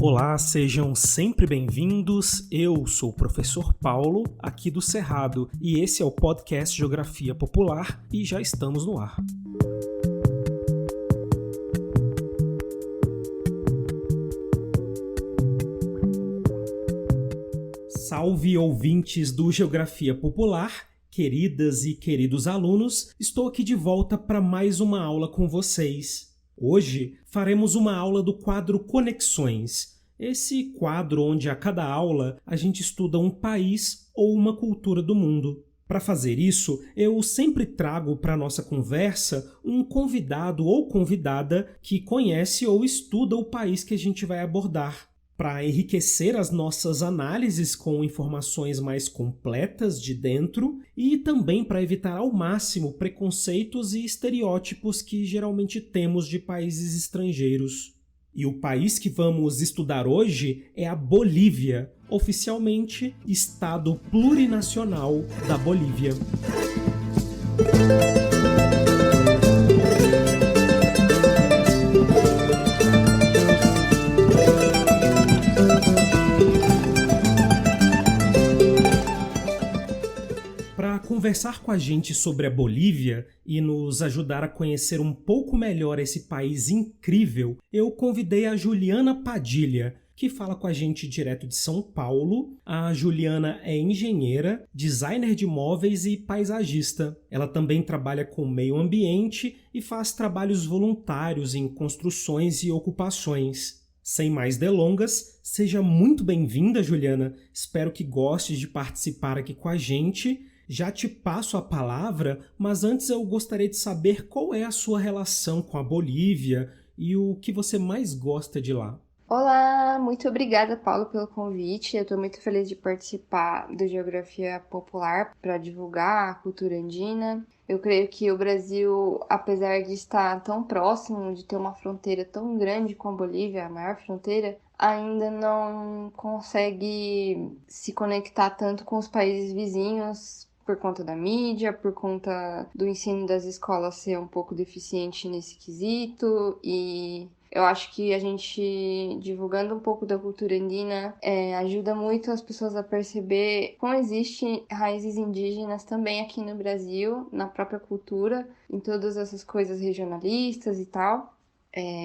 Olá, sejam sempre bem-vindos. Eu sou o professor Paulo, aqui do Cerrado, e esse é o podcast Geografia Popular e já estamos no ar. Salve ouvintes do Geografia Popular, queridas e queridos alunos, estou aqui de volta para mais uma aula com vocês. Hoje faremos uma aula do quadro Conexões, esse quadro onde a cada aula a gente estuda um país ou uma cultura do mundo. Para fazer isso, eu sempre trago para a nossa conversa um convidado ou convidada que conhece ou estuda o país que a gente vai abordar, para enriquecer as nossas análises com informações mais completas de dentro e também para evitar ao máximo preconceitos e estereótipos que geralmente temos de países estrangeiros. E o país que vamos estudar hoje é a Bolívia, oficialmente Estado Plurinacional da Bolívia. Para conversar com a gente sobre a Bolívia e nos ajudar a conhecer um pouco melhor esse país incrível, eu convidei a Juliana Padilha, que fala com a gente direto de São Paulo. A Juliana é engenheira, designer de móveis e paisagista. Ela também trabalha com meio ambiente e faz trabalhos voluntários em construções e ocupações. Sem mais delongas, seja muito bem-vinda, Juliana. Espero que gostes de participar aqui com a gente. Já te passo a palavra, mas antes eu gostaria de saber qual é a sua relação com a Bolívia e o que você mais gosta de lá. Olá, muito obrigada, Paulo, pelo convite. Eu estou muito feliz de participar do Geografia Popular para divulgar a cultura andina. Eu creio que o Brasil, apesar de estar tão próximo, de ter uma fronteira tão grande com a Bolívia, a maior fronteira, ainda não consegue se conectar tanto com os países vizinhos por conta da mídia, por conta do ensino das escolas ser um pouco deficiente nesse quesito, e eu acho que a gente, divulgando um pouco da cultura andina, ajuda muito as pessoas a perceber como existem raízes indígenas também aqui no Brasil, na própria cultura, em todas essas coisas regionalistas e tal.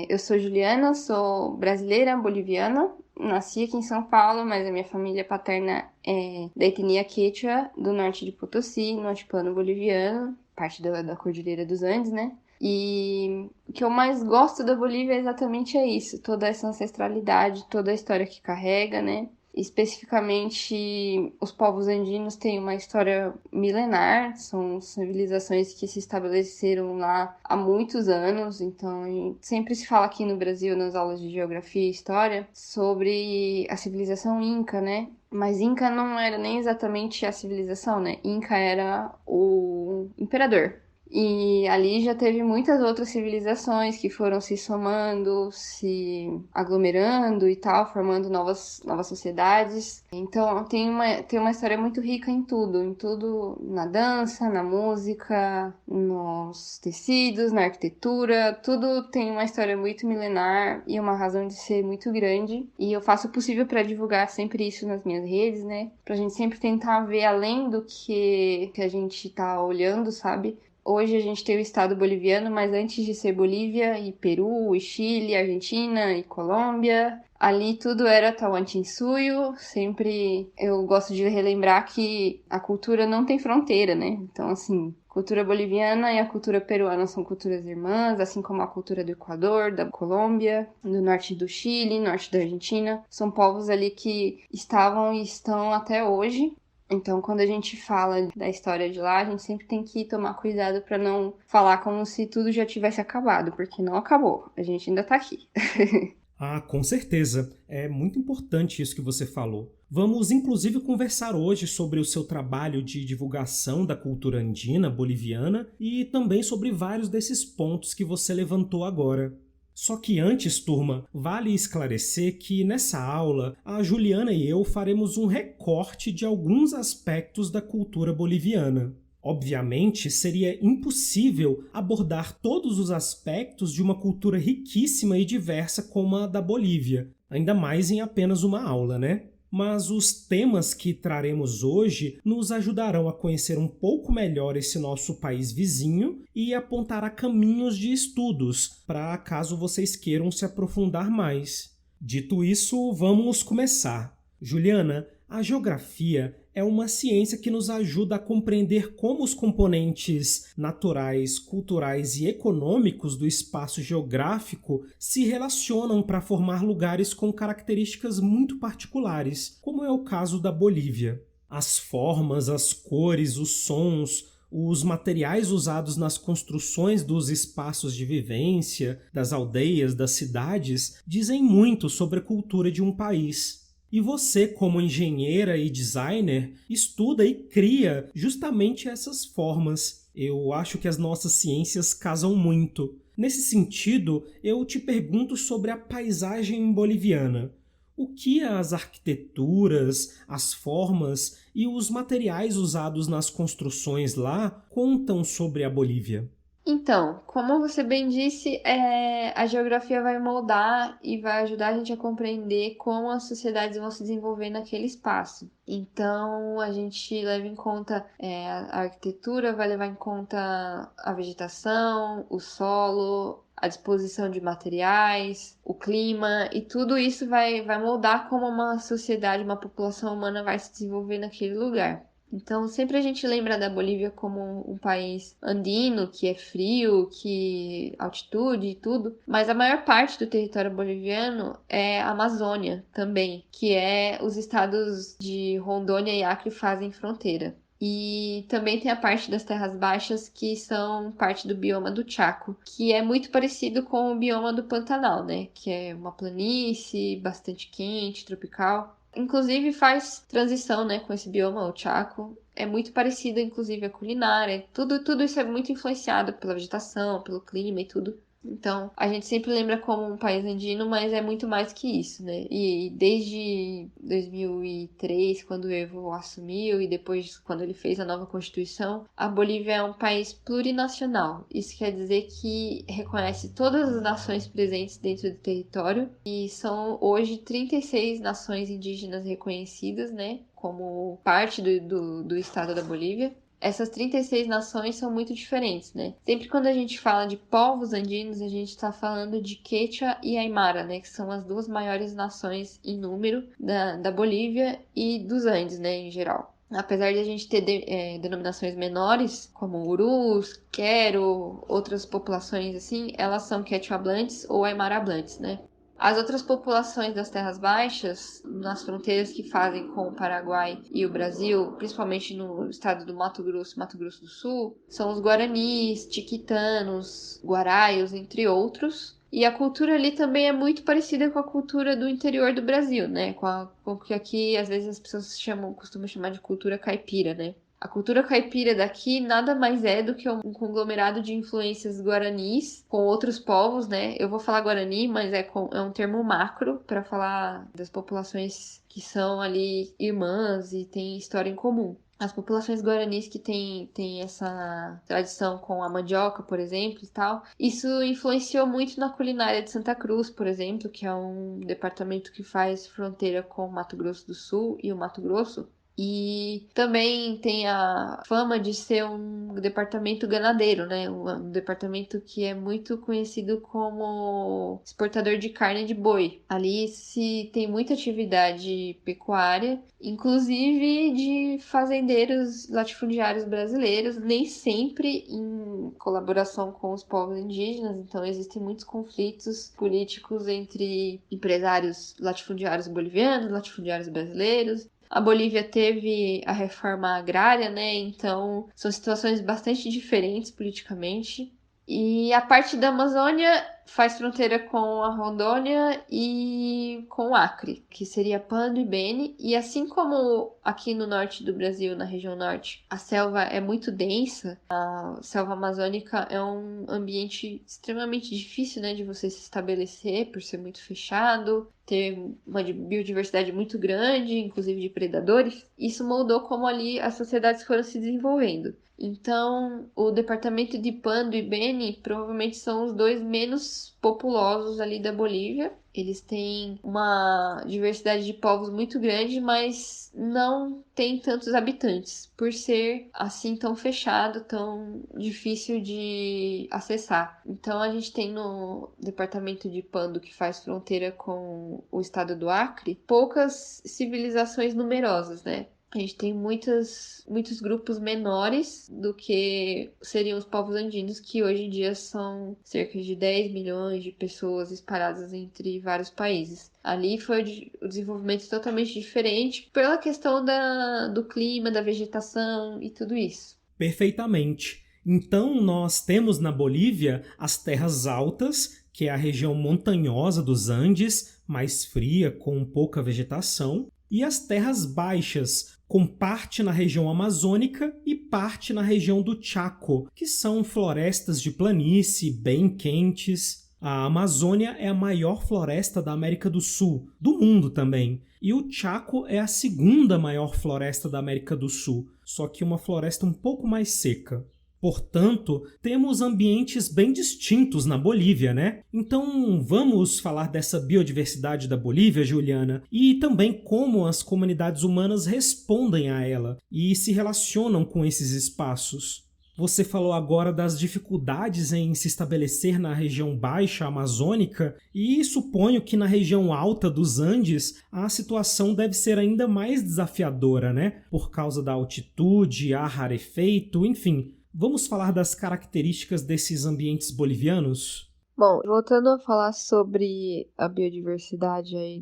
Eu sou Juliana, sou brasileira, boliviana, nasci aqui em São Paulo, mas a minha família paterna é da etnia Quechua, do norte de Potosí, no altiplano boliviano, parte da Cordilheira dos Andes, né? E o que eu mais gosto da Bolívia exatamente é isso, toda essa ancestralidade, toda a história que carrega, né? Especificamente, os povos andinos têm uma história milenar, são civilizações que se estabeleceram lá há muitos anos, então sempre se fala aqui no Brasil, nas aulas de geografia e história, sobre a civilização Inca, né? Mas Inca não era nem exatamente a civilização, né? Inca era o imperador. E ali já teve muitas outras civilizações que foram se somando, se aglomerando e tal, formando novas sociedades. Então tem uma história muito rica em tudo, na dança, na música, nos tecidos, na arquitetura, tudo tem uma história muito milenar e uma razão de ser muito grande. E eu faço o possível para divulgar sempre isso nas minhas redes, né? Pra gente sempre tentar ver além do que a gente tá olhando, sabe? Hoje a gente tem o estado boliviano, mas antes de ser Bolívia e Peru, e Chile, Argentina e Colômbia, ali tudo era Tahuantinsuyo. Sempre eu gosto de relembrar que a cultura não tem fronteira, né? Então, assim, a cultura boliviana e a cultura peruana são culturas irmãs, assim como a cultura do Equador, da Colômbia, do norte do Chile, norte da Argentina. São povos ali que estavam e estão até hoje. Então, quando a gente fala da história de lá, a gente sempre tem que tomar cuidado para não falar como se tudo já tivesse acabado, porque não acabou, a gente ainda tá aqui. Ah, com certeza. É muito importante isso que você falou. Vamos, inclusive, conversar hoje sobre o seu trabalho de divulgação da cultura andina boliviana e também sobre vários desses pontos que você levantou agora. Só que antes, turma, vale esclarecer que nessa aula a Juliana e eu faremos um recorte de alguns aspectos da cultura boliviana. Obviamente, seria impossível abordar todos os aspectos de uma cultura riquíssima e diversa como a da Bolívia. ainda mais em apenas uma aula, né? Mas os temas que traremos hoje nos ajudarão a conhecer um pouco melhor esse nosso país vizinho e apontará caminhos de estudos para caso vocês queiram se aprofundar mais. Dito isso, vamos começar. Juliana, a geografia é uma ciência que nos ajuda a compreender como os componentes naturais, culturais e econômicos do espaço geográfico se relacionam para formar lugares com características muito particulares, como é o caso da Bolívia. As formas, as cores, os sons, os materiais usados nas construções dos espaços de vivência, das aldeias, das cidades, dizem muito sobre a cultura de um país. E você, como engenheira e designer, estuda e cria justamente essas formas. Eu acho que as nossas ciências casam muito. Nesse sentido, eu te pergunto sobre a paisagem boliviana. O que as arquiteturas, as formas e os materiais usados nas construções lá contam sobre a Bolívia? Então, como você bem disse, a geografia vai moldar e vai ajudar a gente a compreender como as sociedades vão se desenvolver naquele espaço. Então, a gente leva em conta a arquitetura, vai levar em conta a vegetação, o solo, a disposição de materiais, o clima, e tudo isso vai moldar como uma sociedade, uma população humana vai se desenvolver naquele lugar. Então, sempre a gente lembra da Bolívia como um país andino, que é frio, que altitude e tudo, mas a maior parte do território boliviano é a Amazônia também, que é os estados de Rondônia e Acre fazem fronteira. E também tem a parte das terras baixas, que são parte do bioma do Chaco, que é muito parecido com o bioma do Pantanal, né? Que é uma planície bastante quente, tropical. Inclusive faz transição, né, com esse bioma, o Chaco. É muito parecido, inclusive, a culinária. Tudo isso é muito influenciado pela vegetação, pelo clima e tudo. Então, a gente sempre lembra como um país andino, mas é muito mais que isso, né? E desde 2003, quando o Evo assumiu, e depois quando ele fez a nova Constituição, a Bolívia é um país plurinacional. Isso quer dizer que reconhece todas as nações presentes dentro do território, e são hoje 36 nações indígenas reconhecidas, né? Como parte do estado da Bolívia. Essas 36 nações são muito diferentes, né? Sempre quando a gente fala de povos andinos, a gente está falando de Quechua e Aymara, né? Que são as duas maiores nações em número da Bolívia e dos Andes, né? Em geral. Apesar de a gente ter denominações menores, como Urus, Quero, outras populações assim, elas são Quechua-hablantes ou Aymara-hablantes, né? As outras populações das terras baixas, nas fronteiras que fazem com o Paraguai e o Brasil, principalmente no estado do Mato Grosso do Sul, são os guaranis, tiquitanos, guaraios, entre outros. E a cultura ali também é muito parecida com a cultura do interior do Brasil, né? Com o que aqui às vezes as pessoas costumam chamar de cultura caipira, né? A cultura caipira daqui nada mais é do que um conglomerado de influências guaranis com outros povos, né? Eu vou falar guarani, mas é um termo macro para falar das populações que são ali irmãs e têm história em comum. As populações guaranis que têm essa tradição com a mandioca, por exemplo, e tal, isso influenciou muito na culinária de Santa Cruz, por exemplo, que é um departamento que faz fronteira com o Mato Grosso do Sul e o Mato Grosso. E também tem a fama de ser um departamento ganadeiro, né? Um departamento que é muito conhecido como exportador de carne de boi. Ali se tem muita atividade pecuária, inclusive de fazendeiros latifundiários brasileiros, nem sempre em colaboração com os povos indígenas. Então existem muitos conflitos políticos entre empresários latifundiários bolivianos, latifundiários brasileiros. A Bolívia teve a reforma agrária, né? Então, são situações bastante diferentes politicamente. E a parte da Amazônia faz fronteira com a Rondônia e com o Acre, que seria Pando e Beni. E assim como aqui no norte do Brasil, na região norte, a selva é muito densa, a selva amazônica é um ambiente extremamente difícil, né, de você se estabelecer por ser muito fechado, ter uma biodiversidade muito grande, inclusive de predadores. Isso moldou como ali as sociedades foram se desenvolvendo. Então, o departamento de Pando e Beni provavelmente são os dois menos populosos ali da Bolívia. Eles têm uma diversidade de povos muito grande, mas não tem tantos habitantes, por ser assim tão fechado, tão difícil de acessar. Então a gente tem no departamento de Pando, que faz fronteira com o estado do Acre, poucas civilizações numerosas, né? A gente tem muitos grupos menores do que seriam os povos andinos, que hoje em dia são cerca de 10 milhões de pessoas espalhadas entre vários países. Ali foi o desenvolvimento totalmente diferente pela questão do clima, da vegetação e tudo isso. Perfeitamente. Então, nós temos na Bolívia as terras altas, que é a região montanhosa dos Andes, mais fria, com pouca vegetação, e as terras baixas, com parte na região amazônica e parte na região do Chaco, que são florestas de planície bem quentes. A Amazônia é a maior floresta da América do Sul, do mundo também, e o Chaco é a segunda maior floresta da América do Sul, só que uma floresta um pouco mais seca. Portanto, temos ambientes bem distintos na Bolívia, né? Então, vamos falar dessa biodiversidade da Bolívia, Juliana, e também como as comunidades humanas respondem a ela e se relacionam com esses espaços. Você falou agora das dificuldades em se estabelecer na região baixa amazônica e suponho que na região alta dos Andes a situação deve ser ainda mais desafiadora, né? Por causa da altitude, ar rarefeito, enfim. Vamos falar das características desses ambientes bolivianos? Bom, voltando a falar sobre a biodiversidade aí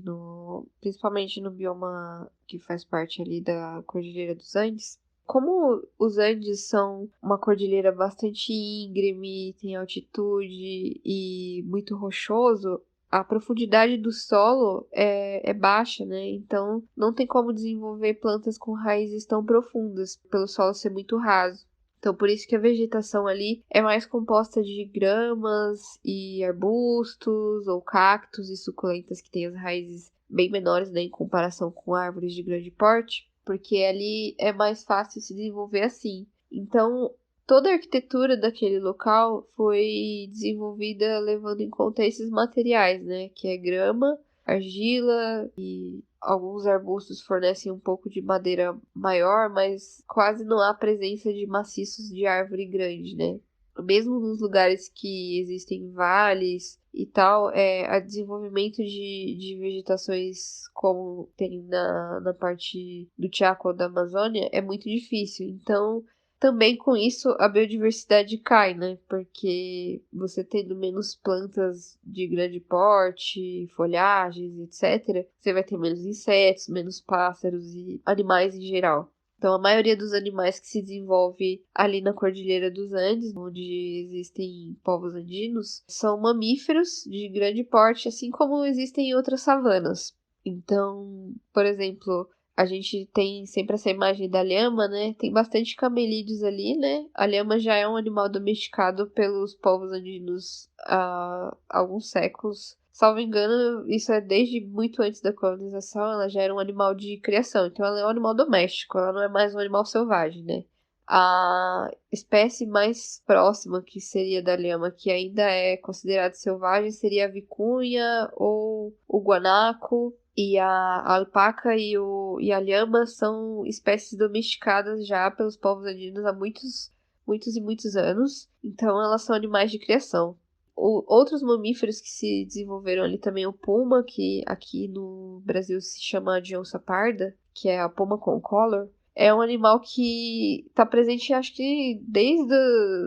principalmente no bioma que faz parte ali da Cordilheira dos Andes, como os Andes são uma cordilheira bastante íngreme, tem altitude e muito rochoso, a profundidade do solo é baixa, né? Então não tem como desenvolver plantas com raízes tão profundas, pelo solo ser muito raso. Então, por isso que a vegetação ali é mais composta de gramas e arbustos ou cactos e suculentas que têm as raízes bem menores, né, em comparação com árvores de grande porte, porque ali é mais fácil se desenvolver assim. Então, toda a arquitetura daquele local foi desenvolvida levando em conta esses materiais, né, que é grama, argila e alguns arbustos fornecem um pouco de madeira maior, mas quase não há presença de maciços de árvore grande, né? Mesmo nos lugares que existem vales e tal, a desenvolvimento de vegetações como tem na parte do Chaco da Amazônia é muito difícil. Então, também com isso a biodiversidade cai, né? Porque você tendo menos plantas de grande porte, folhagens, etc., você vai ter menos insetos, menos pássaros e animais em geral. Então, a maioria dos animais que se desenvolve ali na Cordilheira dos Andes, onde existem povos andinos, são mamíferos de grande porte, assim como existem em outras savanas. Então, por exemplo, a gente tem sempre essa imagem da lhama, né? Tem bastante camelídeos ali, né? A lhama já é um animal domesticado pelos povos andinos há alguns séculos. Salvo engano, isso é desde muito antes da colonização, ela já era um animal de criação. Então ela é um animal doméstico, ela não é mais um animal selvagem, né? A espécie mais próxima que seria da lhama, que ainda é considerada selvagem, seria a vicunha ou o guanaco. E a alpaca e a lhama são espécies domesticadas já pelos povos andinos há muitos anos. Então, elas são animais de criação. Outros mamíferos que se desenvolveram ali também, o puma, que aqui no Brasil se chama de onça parda, que é a puma concolor. É um animal que está presente, acho que desde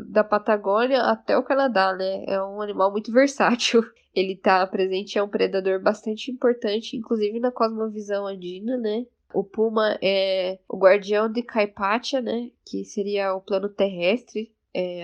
da Patagônia até o Canadá, né? É um animal muito versátil. Ele está presente, é um predador bastante importante, inclusive na cosmovisão andina, né? O puma é o guardião de Caipacha, né? Que seria o plano terrestre.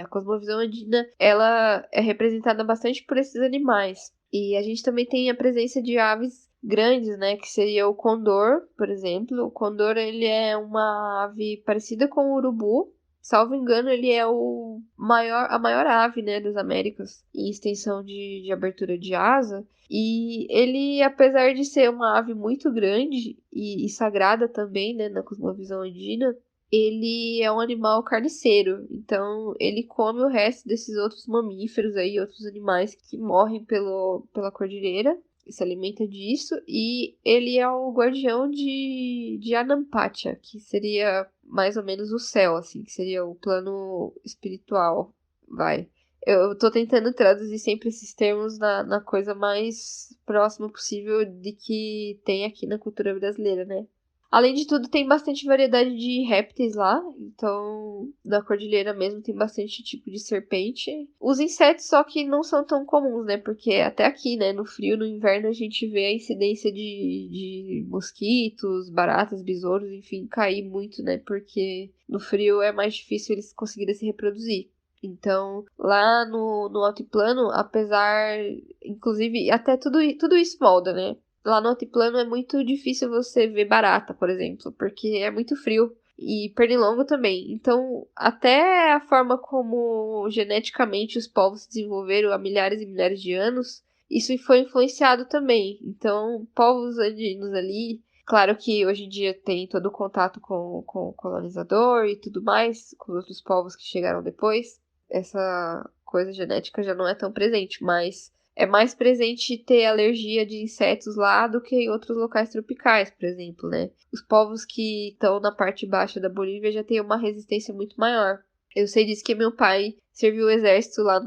A cosmovisão andina, ela é representada bastante por esses animais. E a gente também tem a presença de aves grandes, né, que seria o condor, por exemplo. O condor, ele é uma ave parecida com o urubu. Salvo engano, ele é a maior ave, né, das Américas em extensão de abertura de asa. E ele, apesar de ser uma ave muito grande e sagrada também, né, na cosmovisão andina, ele é um animal carniceiro, então ele come o resto desses outros mamíferos aí, outros animais que morrem pela cordilheira. se alimenta disso, e ele é o guardião de Anampacha, que seria mais ou menos o céu, assim, que seria o plano espiritual, vai. Eu tô tentando traduzir sempre esses termos na coisa mais próxima possível de que tem aqui na cultura brasileira, né? Além de tudo, tem bastante variedade de répteis lá. Então, na cordilheira mesmo tem bastante tipo de serpente. Os insetos só que não são tão comuns, né? Porque até aqui, né? No frio, no inverno, a gente vê a incidência de mosquitos, baratas, besouros, enfim, cair muito, né? Porque no frio é mais difícil eles conseguirem se reproduzir. Então, lá no altiplano, apesar... Inclusive, até tudo isso molda, né? Lá no altiplano é muito difícil você ver barata, por exemplo, porque é muito frio. E pernilongo também. Então, até a forma como geneticamente os povos se desenvolveram há milhares e milhares de anos, isso foi influenciado também. Então, povos andinos ali, claro que hoje em dia tem todo o contato com o colonizador e tudo mais, com os outros povos que chegaram depois. Essa coisa genética já não é tão presente, mas é mais presente ter alergia de insetos lá do que em outros locais tropicais, por exemplo, né? Os povos que estão na parte baixa da Bolívia já têm uma resistência muito maior. Eu sei disso que meu pai serviu o exército lá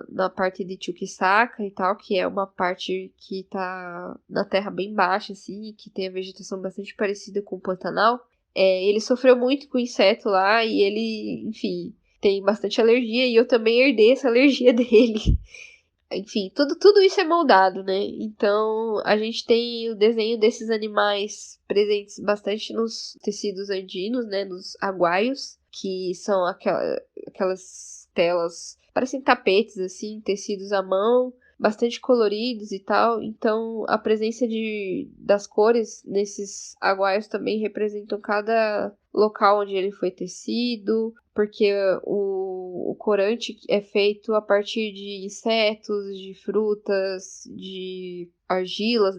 na parte de Chuquisaca e tal, que é uma parte que tá na terra bem baixa, assim, que tem a vegetação bastante parecida com o Pantanal. Ele sofreu muito com inseto lá e ele, enfim, tem bastante alergia e eu também herdei essa alergia dele. Enfim, tudo isso é moldado, né? Então, a gente tem o desenho desses animais presentes bastante nos tecidos andinos, né? Nos aguaios, que são aquelas telas, parecem tapetes, assim, tecidos à mão, bastante coloridos e tal. Então, a presença das cores nesses aguaios também representam cada local onde ele foi tecido, porque o corante é feito a partir de insetos, de frutas, de argilas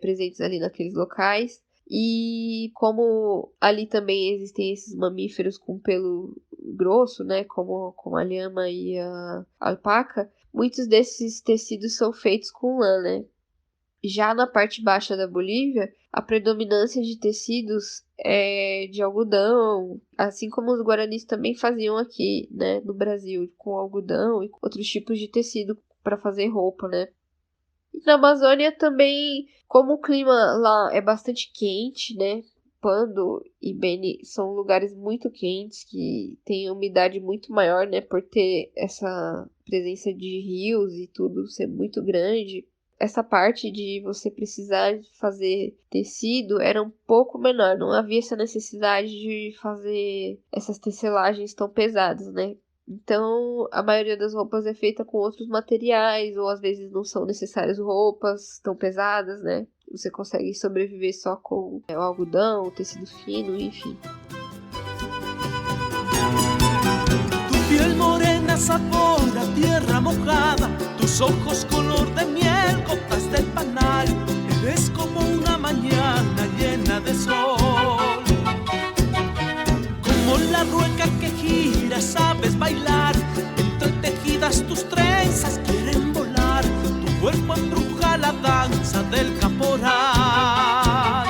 presentes ali naqueles locais. E como ali também existem esses mamíferos com pelo grosso, né, como a lhama e a alpaca, muitos desses tecidos são feitos com lã, né? Já na parte baixa da Bolívia, a predominância de tecidos é de algodão, assim como os guaranis também faziam aqui, né, no Brasil, com algodão e outros tipos de tecido para fazer roupa, né? E na Amazônia também, como o clima lá é bastante quente, né? Pando e Beni são lugares muito quentes que têm umidade muito maior, né? Por ter essa presença de rios e tudo ser muito grande. Essa parte de você precisar fazer tecido era um pouco menor. Não havia essa necessidade de fazer essas tecelagens tão pesadas, né? Então, a maioria das roupas é feita com outros materiais, ou às vezes não são necessárias roupas tão pesadas, né? Você consegue sobreviver só com o algodão, o tecido fino, enfim. Tu piel morena sabor a tierra mojada, tus ojos color de miel, gotas del panal, eres como una mañana llena de sol. Como la rueca que gira, sabes bailar, entretejidas tus trenzas quieren volar, tu cuerpo embruja la danza del caporal.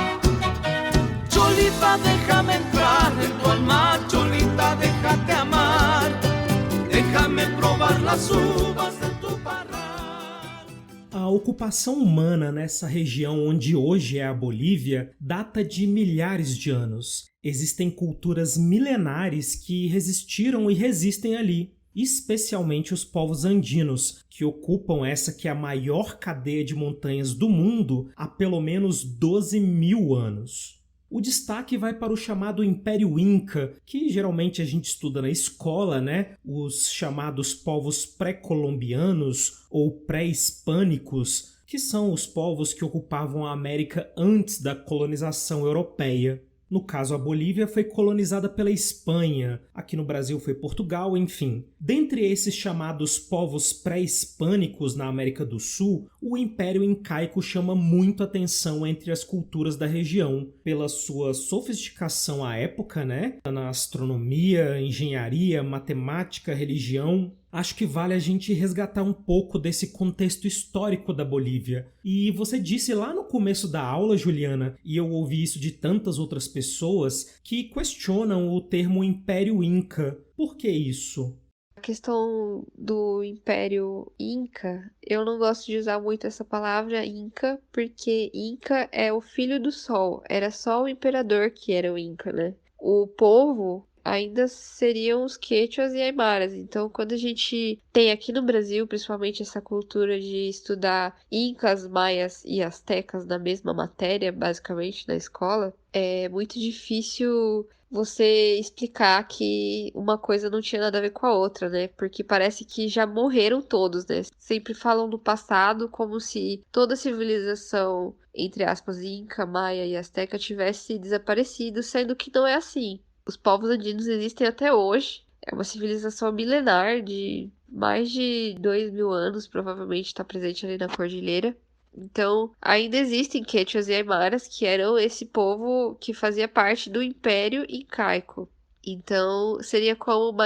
Cholita, déjame entrar en tu alma, Cholita, déjate amar, déjame probar las uvas de tu parral. A ocupação humana nessa região onde hoje é a Bolívia data de milhares de anos. Existem culturas milenares que resistiram e resistem ali, especialmente os povos andinos, que ocupam essa que é a maior cadeia de montanhas do mundo há pelo menos 12.000 anos. O destaque vai para o chamado Império Inca, que geralmente a gente estuda na escola, né? Os chamados povos pré-colombianos ou pré-hispânicos, que são os povos que ocupavam a América antes da colonização europeia. No caso, a Bolívia foi colonizada pela Espanha, aqui no Brasil foi Portugal, enfim. Dentre esses chamados povos pré-hispânicos na América do Sul, o Império Incaico chama muito atenção entre as culturas da região, pela sua sofisticação à época, né? Na astronomia, engenharia, matemática, religião. acho que vale a gente resgatar um pouco desse contexto histórico da Bolívia. E você disse lá no começo da aula, Juliana, e eu ouvi isso de tantas outras pessoas, que questionam o termo Império Inca. Por que isso? A questão do Império Inca, eu não gosto de usar muito essa palavra Inca, porque Inca é o filho do Sol. Era só o imperador que era o Inca, né? O povo ainda seriam os Quechuas e Aimaras. Então, quando a gente tem aqui no Brasil, principalmente essa cultura de estudar Incas, Maias e Astecas na mesma matéria, basicamente, na escola, é muito difícil você explicar que uma coisa não tinha nada a ver com a outra, né? Porque parece que já morreram todos, né? Sempre falam do passado como se toda a civilização, entre aspas, Inca, Maia e Azteca tivesse desaparecido, sendo que não é assim. Os povos andinos existem até hoje. É uma civilização milenar de mais de 2.000 anos, provavelmente está presente ali na cordilheira. Então, ainda existem Quechuas e Aimaras, que eram esse povo que fazia parte do Império Incaico. Então, seria como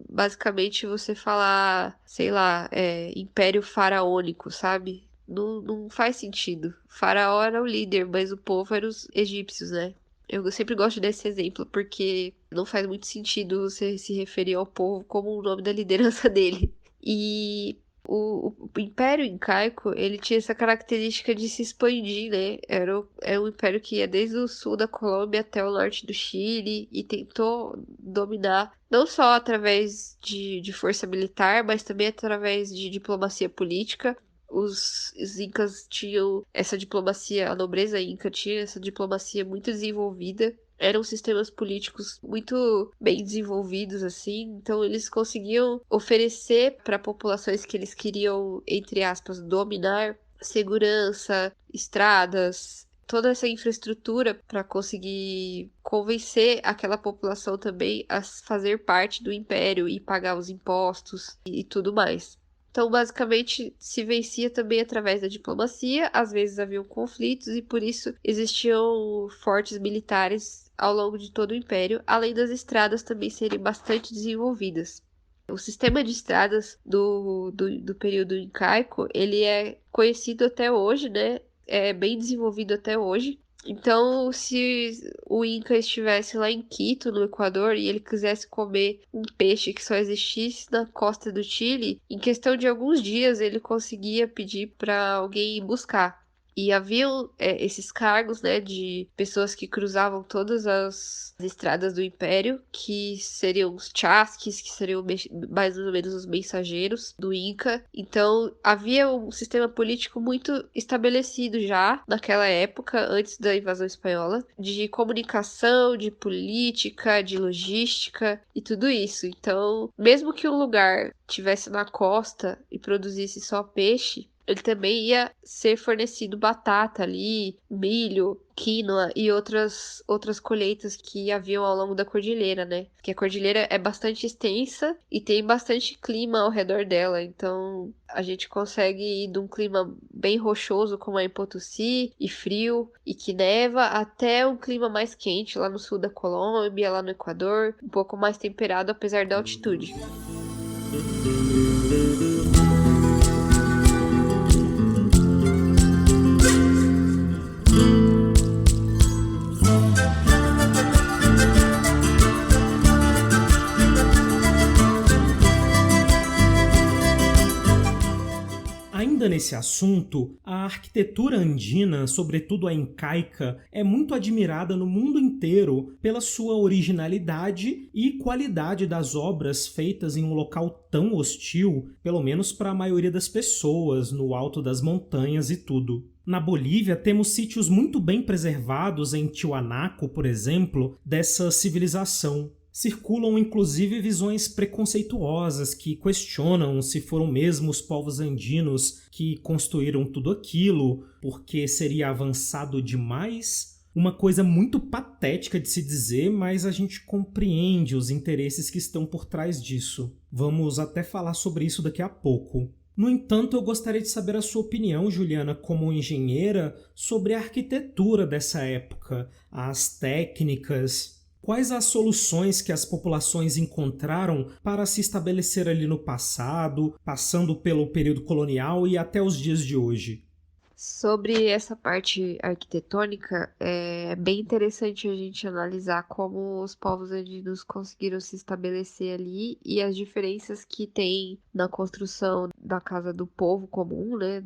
basicamente você falar, sei lá, Império Faraônico, sabe? Não faz sentido. O faraó era o líder, mas o povo eram os egípcios, né? Eu sempre gosto desse exemplo, porque não faz muito sentido você se referir ao povo como o nome da liderança dele. E o Império Incaico, ele tinha essa característica de se expandir, né? Era um império que ia desde o sul da Colômbia até o norte do Chile e tentou dominar não só através de força militar, mas também através de diplomacia política. Os incas tinham essa diplomacia, a nobreza inca tinha essa diplomacia muito desenvolvida. Eram sistemas políticos muito bem desenvolvidos, assim, então eles conseguiam oferecer para populações que eles queriam, entre aspas, dominar, segurança, estradas, toda essa infraestrutura para conseguir convencer aquela população também a fazer parte do império e pagar os impostos e tudo mais. Então, basicamente, se vencia também através da diplomacia, às vezes haviam conflitos e por isso existiam fortes militares ao longo de todo o império, além das estradas também serem bastante desenvolvidas. O sistema de estradas do período incaico, ele é conhecido até hoje, né? É bem desenvolvido até hoje. Então, se o Inca estivesse lá em Quito, no Equador, e ele quisesse comer um peixe que só existisse na costa do Chile, em questão de alguns dias ele conseguia pedir para alguém ir buscar. E haviam esses cargos, né, de pessoas que cruzavam todas as estradas do Império, que seriam os chasques, que seriam mais ou menos os mensageiros do Inca. Então, havia um sistema político muito estabelecido já naquela época, antes da invasão espanhola, de comunicação, de política, de logística e tudo isso. Então, mesmo que um lugar tivesse na costa e produzisse só peixe, ele também ia ser fornecido batata ali, milho, quinoa e outras colheitas que haviam ao longo da cordilheira, né? Porque a cordilheira é bastante extensa e tem bastante clima ao redor dela. Então, a gente consegue ir de um clima bem rochoso, como é em Potosí, e frio, e que neva, até um clima mais quente lá no sul da Colômbia, lá no Equador, um pouco mais temperado, apesar da altitude. Ainda nesse assunto, a arquitetura andina, sobretudo a incaica, é muito admirada no mundo inteiro pela sua originalidade e qualidade das obras feitas em um local tão hostil, pelo menos para a maioria das pessoas, no alto das montanhas e tudo. Na Bolívia, temos sítios muito bem preservados em Tiwanaku, por exemplo, dessa civilização. Circulam inclusive visões preconceituosas que questionam se foram mesmo os povos andinos que construíram tudo aquilo, porque seria avançado demais. Uma coisa muito patética de se dizer, mas a gente compreende os interesses que estão por trás disso. Vamos até falar sobre isso daqui a pouco. No entanto, eu gostaria de saber a sua opinião, Juliana, como engenheira, sobre a arquitetura dessa época, as técnicas. quais as soluções que as populações encontraram para se estabelecer ali no passado, passando pelo período colonial e até os dias de hoje? Sobre essa parte arquitetônica, é bem interessante a gente analisar como os povos andinos conseguiram se estabelecer ali e as diferenças que tem na construção da casa do povo comum, né,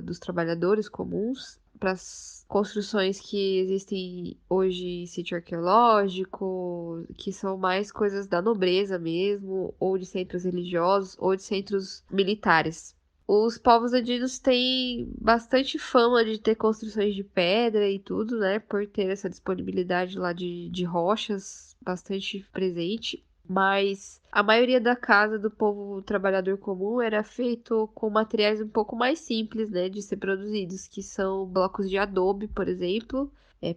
dos trabalhadores comuns, para as construções que existem hoje em sítio arqueológico, que são mais coisas da nobreza mesmo, ou de centros religiosos, ou de centros militares. Os povos andinos têm bastante fama de ter construções de pedra e tudo, né? Por ter essa disponibilidade lá de rochas bastante presente. Mas a maioria da casa do povo trabalhador comum era feito com materiais um pouco mais simples, né? De ser produzidos, que são blocos de adobe, por exemplo.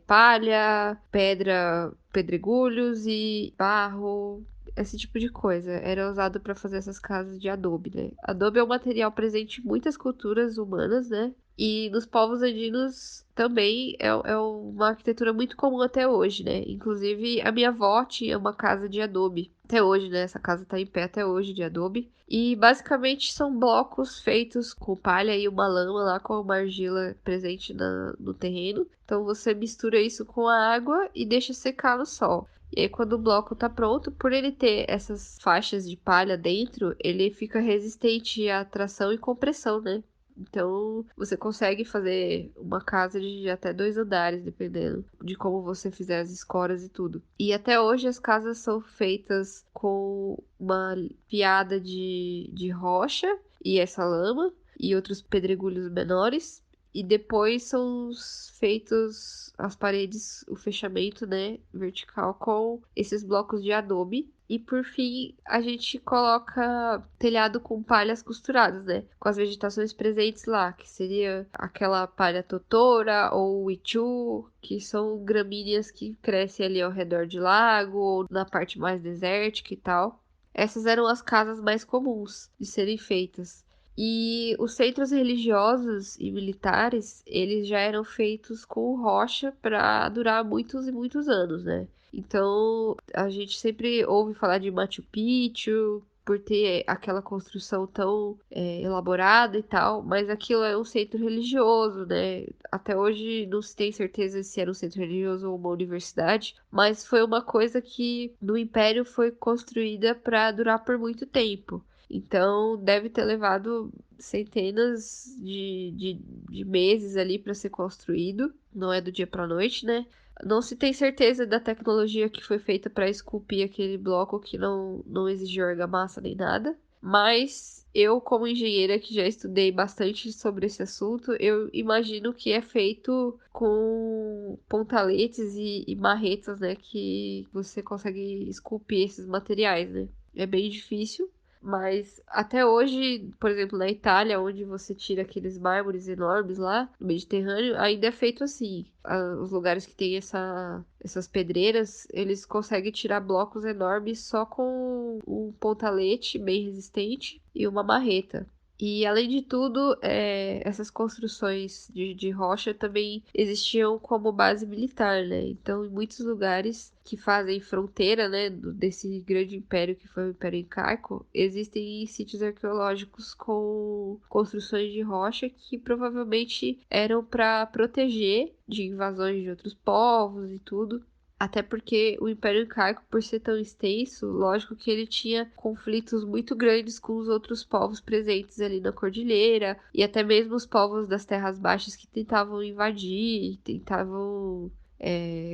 Palha, pedra, pedregulhos e barro, esse tipo de coisa. Era usado para fazer essas casas de adobe, né? Adobe é um material presente em muitas culturas humanas, né? E nos povos andinos também é uma arquitetura muito comum até hoje, né? Inclusive, a minha avó tinha uma casa de adobe. Até hoje, né? Essa casa tá em pé até hoje de adobe. E basicamente são blocos feitos com palha e uma lama lá com uma argila presente no terreno. Então você mistura isso com a água e deixa secar no sol. E aí, quando o bloco tá pronto, por ele ter essas faixas de palha dentro, ele fica resistente à tração e compressão, né? Então, você consegue fazer uma casa de até 2 andares, dependendo de como você fizer as escoras e tudo. E até hoje as casas são feitas com uma piada de rocha e essa lama e outros pedregulhos menores. E depois são feitos as paredes, o fechamento, né, vertical com esses blocos de adobe. E por fim, a gente coloca telhado com palhas costuradas, né? Com as vegetações presentes lá, que seria aquela palha totora ou ichu, que são gramíneas que crescem ali ao redor de lago ou na parte mais desértica e tal. Essas eram as casas mais comuns de serem feitas. E os centros religiosos e militares, eles já eram feitos com rocha para durar muitos e muitos anos, né? Então, a gente sempre ouve falar de Machu Picchu por ter aquela construção tão elaborada e tal, mas aquilo é um centro religioso, né? Até hoje não se tem certeza se era um centro religioso ou uma universidade, mas foi uma coisa que no Império foi construída para durar por muito tempo. Então, deve ter levado centenas de meses ali para ser construído. Não é do dia para a noite, né? Não se tem certeza da tecnologia que foi feita para esculpir aquele bloco que não exigiu argamassa nem nada. Mas eu, como engenheira que já estudei bastante sobre esse assunto, eu imagino que é feito com pontaletes e marretas, né? Que você consegue esculpir esses materiais, né? É bem difícil. Mas até hoje, por exemplo, na Itália, onde você tira aqueles mármores enormes lá no Mediterrâneo, ainda é feito assim. Os lugares que tem essas pedreiras, eles conseguem tirar blocos enormes só com um pontalete bem resistente e uma marreta. E, além de tudo, essas construções de rocha também existiam como base militar, né? Então, em muitos lugares que fazem fronteira, né, desse grande império que foi o Império Incaico, existem sítios arqueológicos com construções de rocha que provavelmente eram para proteger de invasões de outros povos e tudo. Até porque o Império Incaico, por ser tão extenso, lógico que ele tinha conflitos muito grandes com os outros povos presentes ali na cordilheira, e até mesmo os povos das Terras Baixas que tentavam invadir, tentavam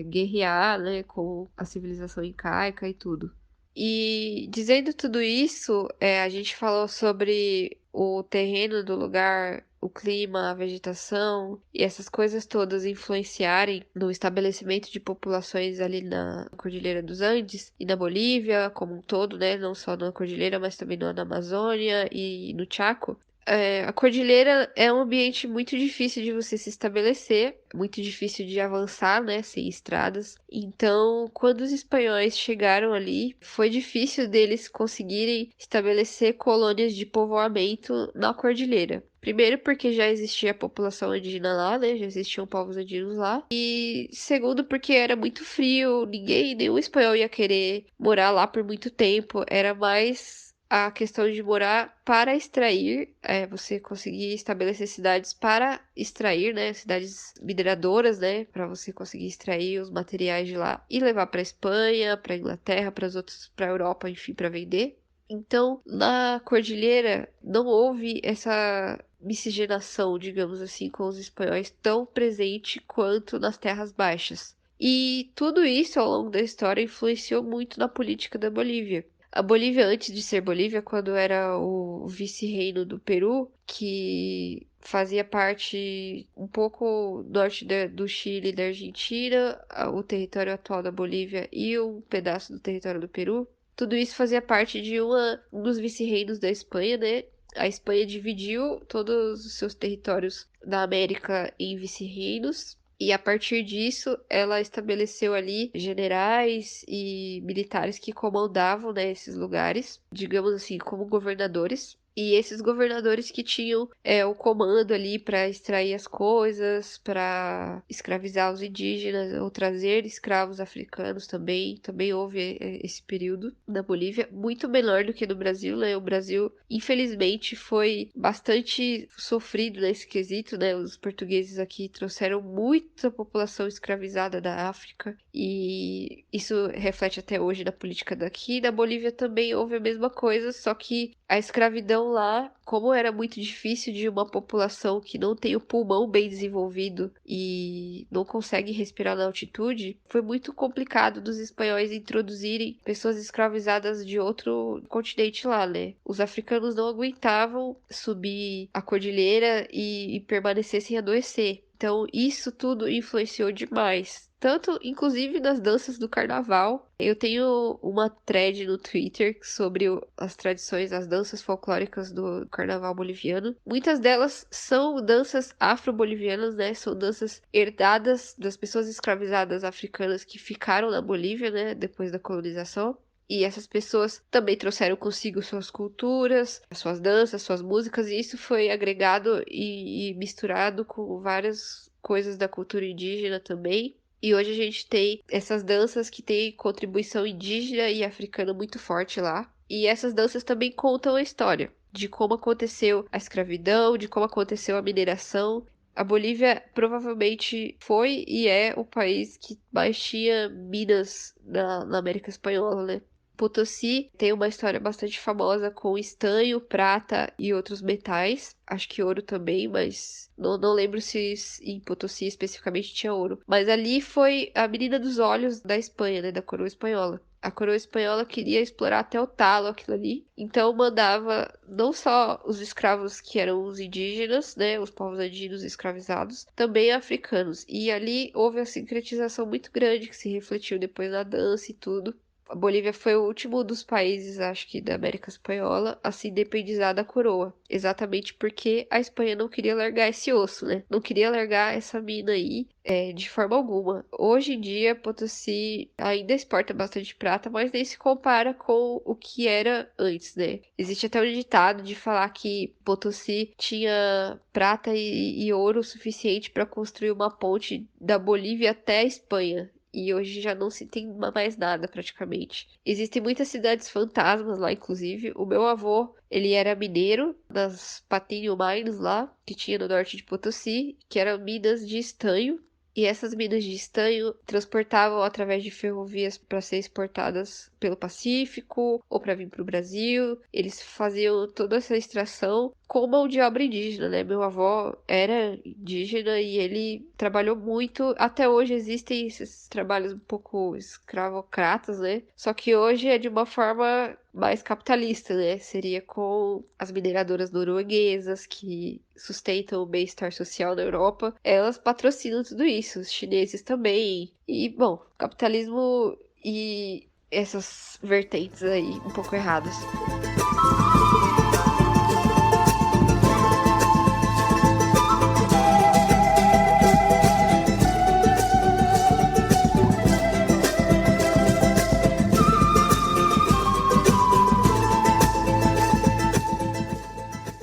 guerrear, né, com a civilização incaica e tudo. E dizendo tudo isso, a gente falou sobre o terreno do lugar, o clima, a vegetação e essas coisas todas influenciarem no estabelecimento de populações ali na Cordilheira dos Andes e na Bolívia como um todo, né? Não só na Cordilheira, mas também na Amazônia e no Chaco. A cordilheira é um ambiente muito difícil de você se estabelecer, muito difícil de avançar, né, sem estradas. Então, quando os espanhóis chegaram ali, foi difícil deles conseguirem estabelecer colônias de povoamento na cordilheira. Primeiro porque já existia a população indígena lá, né, já existiam povos andinos lá. E segundo porque era muito frio, nenhum espanhol ia querer morar lá por muito tempo. Era mais a questão de morar para extrair, você conseguir estabelecer cidades para extrair, né, cidades mineradoras, né, para você conseguir extrair os materiais de lá e levar para Espanha, para Inglaterra, para para Europa, enfim, para vender. Então, na cordilheira não houve essa miscigenação, digamos assim, com os espanhóis tão presente quanto nas terras baixas. E tudo isso ao longo da história influenciou muito na política da Bolívia. A Bolívia, antes de ser Bolívia, quando era o vice-reino do Peru, que fazia parte um pouco norte do Chile e da Argentina, o território atual da Bolívia e um pedaço do território do Peru, tudo isso fazia parte de um dos vice-reinos da Espanha, né? A Espanha dividiu todos os seus territórios da América em vice-reinos. E a partir disso, ela estabeleceu ali generais e militares que comandavam, né, esses lugares, digamos assim, como governadores. E esses governadores que tinham o comando ali para extrair as coisas, para escravizar os indígenas ou trazer escravos africanos também. Também houve esse período na Bolívia, muito menor do que no Brasil, né? O Brasil, infelizmente, foi bastante sofrido nesse quesito, né? Os portugueses aqui trouxeram muita população escravizada da África e isso reflete até hoje na política daqui. Na Bolívia também houve a mesma coisa, só que a escravidão lá, como era muito difícil de uma população que não tem o pulmão bem desenvolvido e não consegue respirar na altitude, foi muito complicado dos espanhóis introduzirem pessoas escravizadas de outro continente lá, né? Os africanos não aguentavam subir a cordilheira e permanecer sem adoecer. Então, isso tudo influenciou demais. Tanto, inclusive, nas danças do carnaval. Eu tenho uma thread no Twitter sobre as tradições, as danças folclóricas do carnaval boliviano. Muitas delas são danças afro-bolivianas, né? São danças herdadas das pessoas escravizadas africanas que ficaram na Bolívia, né? Depois da colonização. E essas pessoas também trouxeram consigo suas culturas, suas danças, suas músicas, e isso foi agregado e misturado com várias coisas da cultura indígena também. E hoje a gente tem essas danças que têm contribuição indígena e africana muito forte lá. E essas danças também contam a história de como aconteceu a escravidão, de como aconteceu a mineração. A Bolívia provavelmente foi e é o país que mais tinha minas na América Espanhola, né? Potosí tem uma história bastante famosa com estanho, prata e outros metais. Acho que ouro também, mas não lembro se em Potosí especificamente tinha ouro. Mas ali foi a menina dos olhos da Espanha, né, da coroa espanhola. A coroa espanhola queria explorar até o talo aquilo ali. Então mandava não só os escravos que eram os indígenas, né, os povos andinos escravizados, também africanos. E ali houve a sincretização muito grande que se refletiu depois na dança e tudo. A Bolívia foi o último dos países, acho que, da América Espanhola a se independizar da coroa. Exatamente porque a Espanha não queria largar esse osso, né? Não queria largar essa mina aí de forma alguma. Hoje em dia, Potosí ainda exporta bastante prata, mas nem se compara com o que era antes, né? Existe até um ditado de falar que Potosí tinha prata e ouro suficiente para construir uma ponte da Bolívia até a Espanha. E hoje já não se tem mais nada, praticamente. Existem muitas cidades fantasmas lá, inclusive. O meu avô, ele era mineiro das Patinho Mines lá, que tinha no norte de Potosí, que eram minas de estanho. E essas minas de estanho transportavam através de ferrovias para ser exportadas pelo Pacífico ou para vir para o Brasil. Eles faziam toda essa extração com mão de obra indígena, né? Meu avô era indígena e ele trabalhou muito. Até hoje existem esses trabalhos um pouco escravocratas, né? Só que hoje é de uma forma mais capitalista, né? Seria com as mineradoras norueguesas que sustentam o bem-estar social na Europa. Elas patrocinam tudo isso, os chineses também. E, bom, capitalismo e essas vertentes aí um pouco erradas.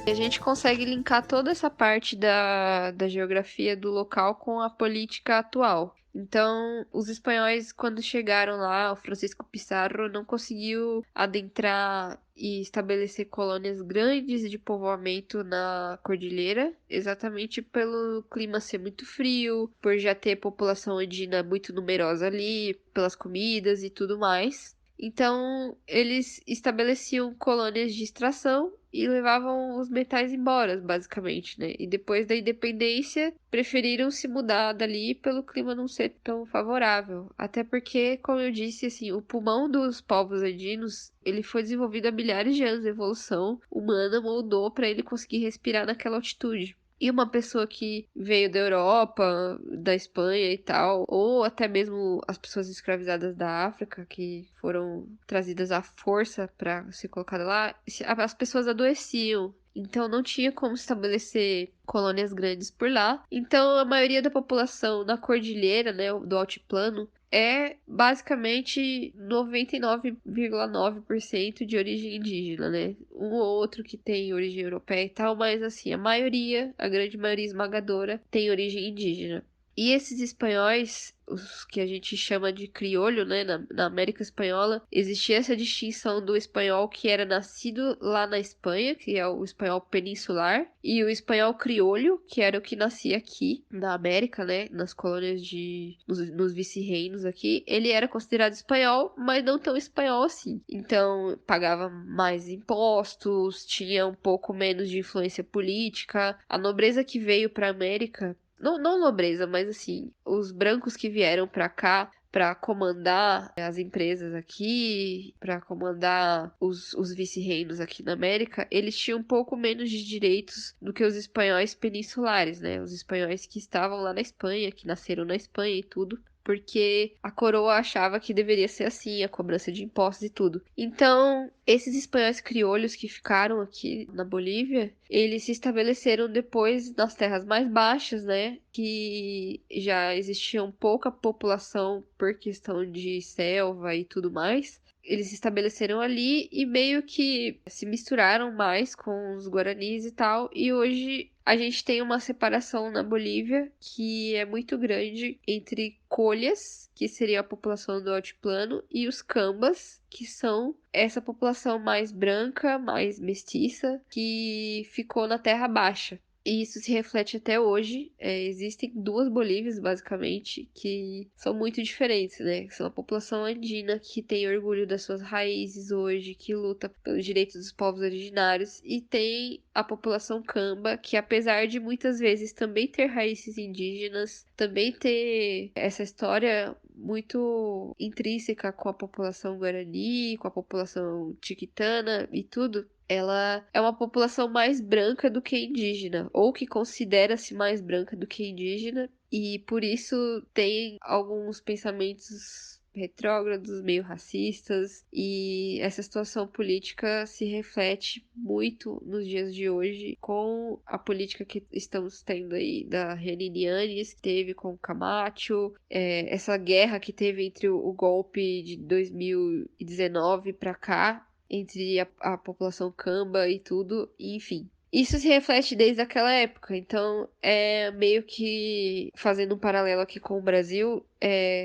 E a gente consegue linkar toda essa parte da geografia do local com a política atual. Então, os espanhóis, quando chegaram lá, o Francisco Pizarro não conseguiu adentrar e estabelecer colônias grandes de povoamento na cordilheira, exatamente pelo clima ser muito frio, por já ter população indígena muito numerosa ali, pelas comidas e tudo mais. Então, eles estabeleciam colônias de extração e levavam os metais embora, basicamente, né? E depois da independência, preferiram se mudar dali pelo clima não ser tão favorável. Até porque, como eu disse, assim, o pulmão dos povos andinos, ele foi desenvolvido há milhares de anos. A evolução humana moldou para ele conseguir respirar naquela altitude. E uma pessoa que veio da Europa, da Espanha e tal, ou até mesmo as pessoas escravizadas da África, que foram trazidas à força para ser colocadas lá, as pessoas adoeciam. Então não tinha como estabelecer colônias grandes por lá. Então a maioria da população na cordilheira, né, do altiplano, é basicamente 99,9% de origem indígena, né? Um ou outro que tem origem europeia e tal, mas assim, a grande maioria esmagadora tem origem indígena. E esses espanhóis, os que a gente chama de criolho, né, na América Espanhola, existia essa distinção do espanhol que era nascido lá na Espanha, que é o espanhol peninsular, e o espanhol criolho, que era o que nascia aqui na América, né, nas colônias nos vice-reinos aqui. Ele era considerado espanhol, mas não tão espanhol assim. Então, pagava mais impostos, tinha um pouco menos de influência política. A nobreza que veio para a América, não nobreza, mas assim, os brancos que vieram pra cá para comandar as empresas aqui, para comandar os vice-reinos aqui na América, eles tinham um pouco menos de direitos do que os espanhóis peninsulares, né? Os espanhóis que estavam lá na Espanha, que nasceram na Espanha e tudo, porque a coroa achava que deveria ser assim, a cobrança de impostos e tudo. Então, esses espanhóis criolhos que ficaram aqui na Bolívia, eles se estabeleceram depois nas terras mais baixas, né? Que já existiam pouca população por questão de selva e tudo mais. Eles se estabeleceram ali e meio que se misturaram mais com os guaranis e tal. E hoje a gente tem uma separação na Bolívia que é muito grande entre colhas, que seria a população do altiplano, e os cambas, que são essa população mais branca, mais mestiça, que ficou na Terra Baixa. E isso se reflete até hoje. Existem duas Bolívias, basicamente, que são muito diferentes, né? São a população andina, que tem orgulho das suas raízes hoje, que luta pelos direitos dos povos originários. E tem a população camba, que apesar de muitas vezes também ter raízes indígenas, também ter essa história muito intrínseca com a população guarani, com a população tiquitana e tudo, ela é uma população mais branca do que indígena, ou que considera-se mais branca do que indígena, e por isso tem alguns pensamentos retrógrados, meio racistas, e essa situação política se reflete muito nos dias de hoje com a política que estamos tendo aí da Jeanine Áñez, teve com o Camacho, essa guerra que teve entre o golpe de 2019 para cá, entre a população camba e tudo, enfim. Isso se reflete desde aquela época, então é meio que fazendo um paralelo aqui com o Brasil,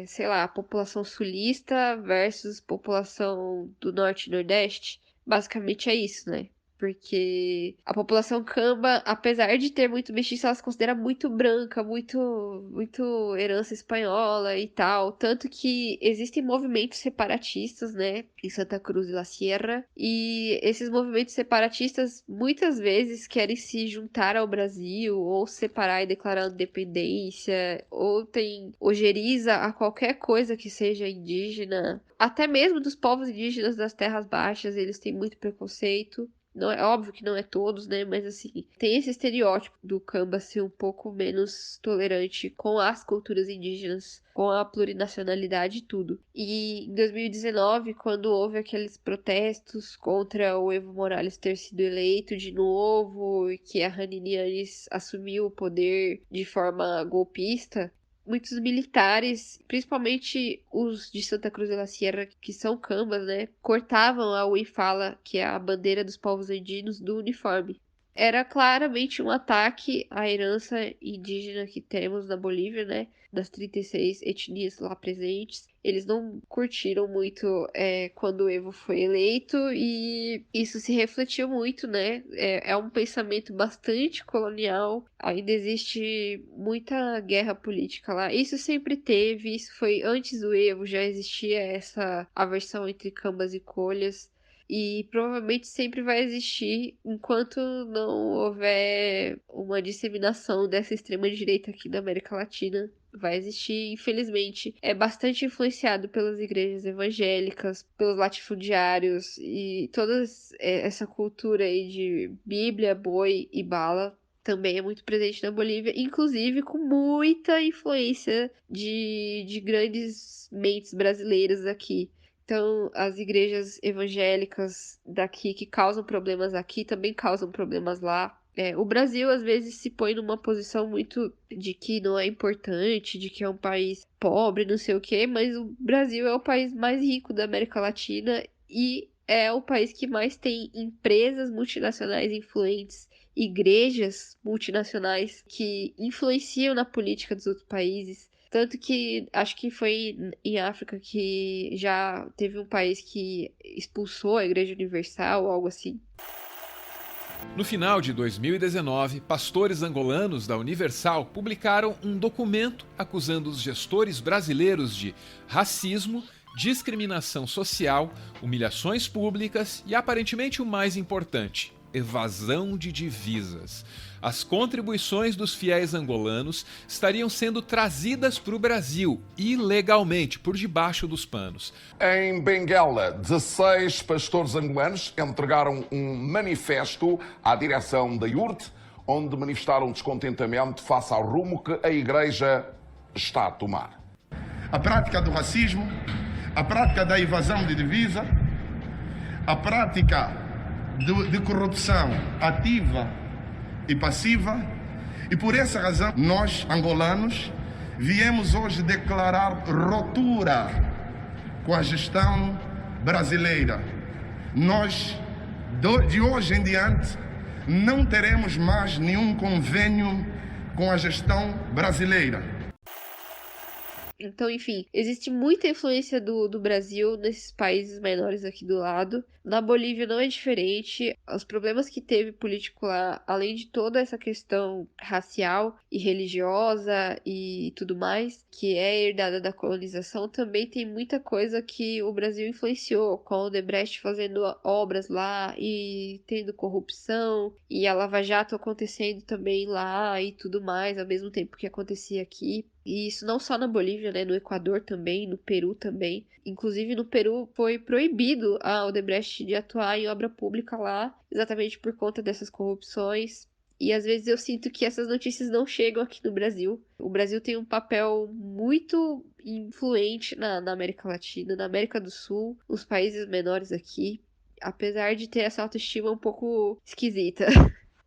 sei lá, a população sulista versus população do norte e nordeste, basicamente é isso, né? Porque a população camba, apesar de ter muito mestiço, ela se considera muito branca, muito herança espanhola e tal. Tanto que existem movimentos separatistas, né, em Santa Cruz de la Sierra. E esses movimentos separatistas muitas vezes querem se juntar ao Brasil, ou separar e declarar independência, ou tem ojeriza a qualquer coisa que seja indígena. Até mesmo dos povos indígenas das terras baixas, eles têm muito preconceito. Não é óbvio que não é todos, né? Mas assim, tem esse estereótipo do camba ser um pouco menos tolerante com as culturas indígenas, com a plurinacionalidade e tudo. E em 2019, quando houve aqueles protestos contra o Evo Morales ter sido eleito de novo e que a Jeanine Áñez assumiu o poder de forma golpista, muitos militares, principalmente os de Santa Cruz de la Sierra, que são cambas, né, cortavam a huifala, que é a bandeira dos povos andinos, do uniforme. Era claramente um ataque à herança indígena que temos na Bolívia, né? Das 36 etnias lá presentes. Eles não curtiram muito quando o Evo foi eleito e isso se refletiu muito, né? É um pensamento bastante colonial. Ainda existe muita guerra política lá. Isso sempre teve, isso foi antes do Evo, já existia essa aversão entre cambas e colhas. E provavelmente sempre vai existir enquanto não houver uma disseminação dessa extrema-direita aqui na América Latina. Vai existir, infelizmente. É bastante influenciado pelas igrejas evangélicas, pelos latifundiários e toda essa cultura aí de Bíblia, boi e bala. Também é muito presente na Bolívia, inclusive com muita influência de grandes mentes brasileiras aqui. Então, as igrejas evangélicas daqui que causam problemas aqui também causam problemas lá. O Brasil, às vezes, se põe numa posição muito de que não é importante, de que é um país pobre, não sei o quê, mas o Brasil é o país mais rico da América Latina e é o país que mais tem empresas multinacionais influentes, igrejas multinacionais que influenciam na política dos outros países. Tanto que acho que foi em África que já teve um país que expulsou a Igreja Universal ou algo assim. No final de 2019, pastores angolanos da Universal publicaram um documento acusando os gestores brasileiros de racismo, discriminação social, humilhações públicas e, aparentemente o mais importante, evasão de divisas. As contribuições dos fiéis angolanos estariam sendo trazidas para o Brasil, ilegalmente, por debaixo dos panos. Em Benguela, 16 pastores angolanos entregaram um manifesto à direção da IURT, onde manifestaram descontentamento face ao rumo que a Igreja está a tomar. A prática do racismo, a prática da evasão de divisa, a prática de corrupção ativa e passiva, e por essa razão nós, angolanos, viemos hoje declarar ruptura com a gestão brasileira. Nós, de hoje em diante, não teremos mais nenhum convênio com a gestão brasileira. Então, enfim, existe muita influência do Brasil nesses países menores aqui do lado. Na Bolívia não é diferente. Os problemas que teve político lá, além de toda essa questão racial e religiosa e tudo mais, que é herdada da colonização, também tem muita coisa que o Brasil influenciou, com o Odebrecht fazendo obras lá e tendo corrupção, e a Lava Jato acontecendo também lá e tudo mais, ao mesmo tempo que acontecia aqui. E isso não só na Bolívia, né? No Equador também, no Peru também. Inclusive no Peru foi proibido a Odebrecht de atuar em obra pública lá, exatamente por conta dessas corrupções. E às vezes eu sinto que essas notícias não chegam aqui no Brasil. O Brasil tem um papel muito influente na América Latina, na América do Sul, nos países menores aqui, apesar de ter essa autoestima um pouco esquisita.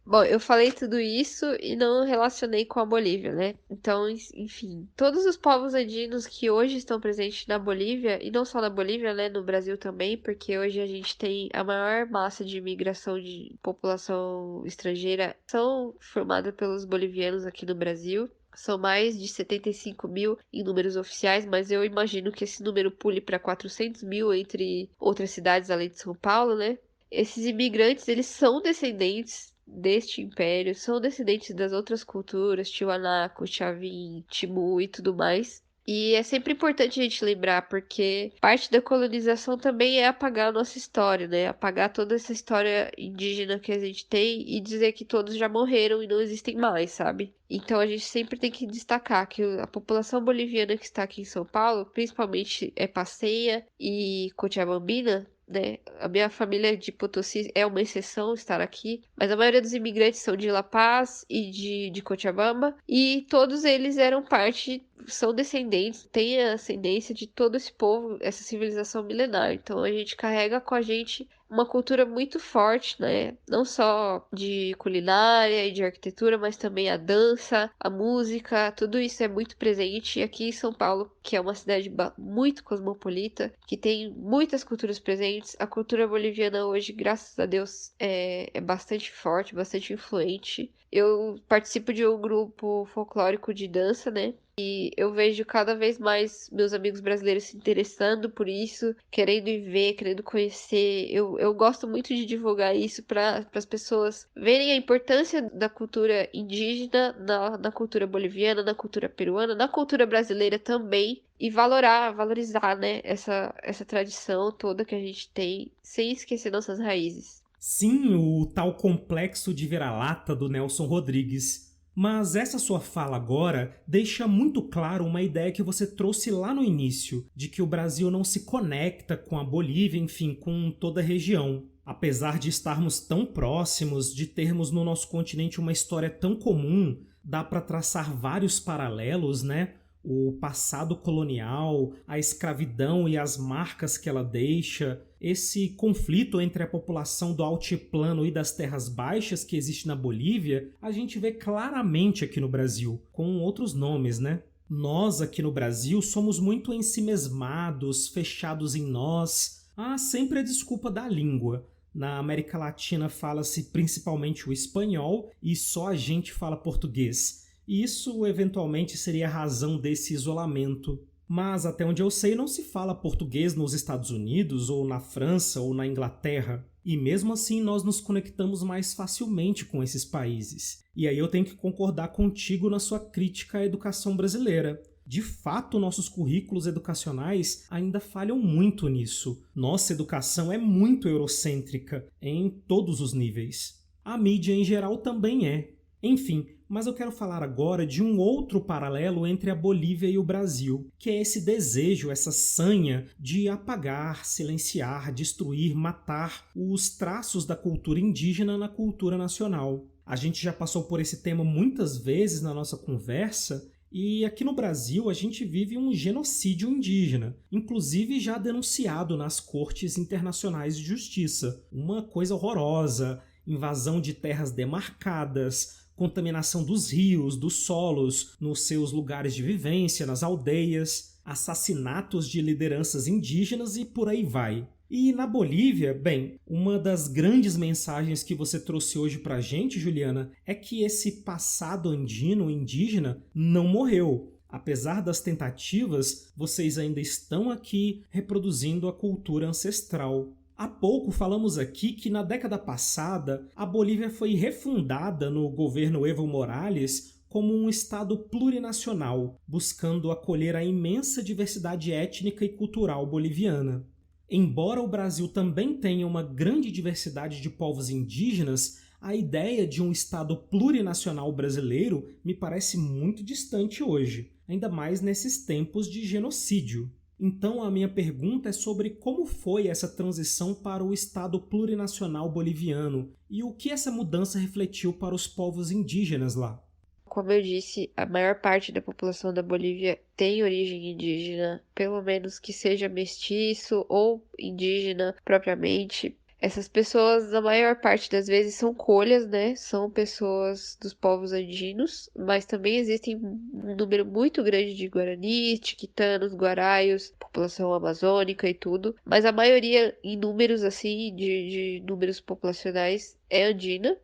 Bom, eu falei tudo isso e não relacionei com a Bolívia, né? Então, enfim, todos os povos andinos que hoje estão presentes na Bolívia, e não só na Bolívia, né? No Brasil também, porque hoje a gente tem a maior massa de imigração de população estrangeira, são formadas pelos bolivianos aqui no Brasil. São mais de 75 mil em números oficiais, mas eu imagino que esse número pule para 400 mil entre outras cidades além de São Paulo, né? Esses imigrantes, eles são descendentes deste império, são descendentes das outras culturas, Tiwanaku, Chavin, Timu e tudo mais. E é sempre importante a gente lembrar, porque parte da colonização também é apagar a nossa história, né? Apagar toda essa história indígena que a gente tem e dizer que todos já morreram e não existem mais, sabe? Então a gente sempre tem que destacar que a população boliviana que está aqui em São Paulo, principalmente Passeia e Cochabambina, né? A minha família de Potosí é uma exceção estar aqui, mas a maioria dos imigrantes são de La Paz e de Cochabamba, e todos eles eram parte são descendentes, têm a ascendência de todo esse povo, essa civilização milenar. Então a gente carrega com a gente uma cultura muito forte, né? Não só de culinária e de arquitetura, mas também a dança, a música, tudo isso é muito presente. E aqui em São Paulo, que é uma cidade muito cosmopolita, que tem muitas culturas presentes, a cultura boliviana hoje, graças a Deus, é bastante forte, bastante influente. Eu participo de um grupo folclórico de dança, né? E eu vejo cada vez mais meus amigos brasileiros se interessando por isso, querendo ir ver, querendo conhecer. Eu gosto muito de divulgar isso para as pessoas verem a importância da cultura indígena na cultura boliviana, na cultura peruana, na cultura brasileira também. E valorizar, né, essa tradição toda que a gente tem, sem esquecer nossas raízes. Sim, o tal complexo de vira-lata do Nelson Rodrigues. Mas essa sua fala agora deixa muito claro uma ideia que você trouxe lá no início, de que o Brasil não se conecta com a Bolívia, enfim, com toda a região. Apesar de estarmos tão próximos, de termos no nosso continente uma história tão comum, dá para traçar vários paralelos, né? O passado colonial, a escravidão e as marcas que ela deixa, esse conflito entre a população do altiplano e das terras baixas que existe na Bolívia, a gente vê claramente aqui no Brasil, com outros nomes, né? Nós aqui no Brasil somos muito ensimesmados, fechados em nós. Sempre a desculpa da língua. Na América Latina fala-se principalmente o espanhol e só a gente fala português. E isso, eventualmente, seria a razão desse isolamento. Mas, até onde eu sei, não se fala português nos Estados Unidos, ou na França, ou na Inglaterra. E mesmo assim, nós nos conectamos mais facilmente com esses países. E aí eu tenho que concordar contigo na sua crítica à educação brasileira. De fato, nossos currículos educacionais ainda falham muito nisso. Nossa educação é muito eurocêntrica, em todos os níveis. A mídia, em geral, também é. Enfim, mas eu quero falar agora de um outro paralelo entre a Bolívia e o Brasil, que é esse desejo, essa sanha de apagar, silenciar, destruir, matar os traços da cultura indígena na cultura nacional. A gente já passou por esse tema muitas vezes na nossa conversa, e aqui no Brasil a gente vive um genocídio indígena, inclusive já denunciado nas cortes internacionais de justiça. Uma coisa horrorosa, invasão de terras demarcadas, contaminação dos rios, dos solos, nos seus lugares de vivência, nas aldeias, assassinatos de lideranças indígenas e por aí vai. E na Bolívia, bem, uma das grandes mensagens que você trouxe hoje pra gente, Juliana, é que esse passado andino, indígena, não morreu. Apesar das tentativas, vocês ainda estão aqui reproduzindo a cultura ancestral. Há pouco falamos aqui que na década passada a Bolívia foi refundada no governo Evo Morales como um estado plurinacional, buscando acolher a imensa diversidade étnica e cultural boliviana. Embora o Brasil também tenha uma grande diversidade de povos indígenas, a ideia de um estado plurinacional brasileiro me parece muito distante hoje, ainda mais nesses tempos de genocídio. Então a minha pergunta é sobre como foi essa transição para o Estado plurinacional boliviano e o que essa mudança refletiu para os povos indígenas lá. Como eu disse, a maior parte da população da Bolívia tem origem indígena, pelo menos que seja mestiço ou indígena propriamente. Essas pessoas, na maior parte das vezes, são colhas, né? São pessoas dos povos andinos, mas também existem um número muito grande de guaranis, tiquitanos, guaraios, população amazônica e tudo. Mas a maioria, em números assim, de números populacionais, é andina.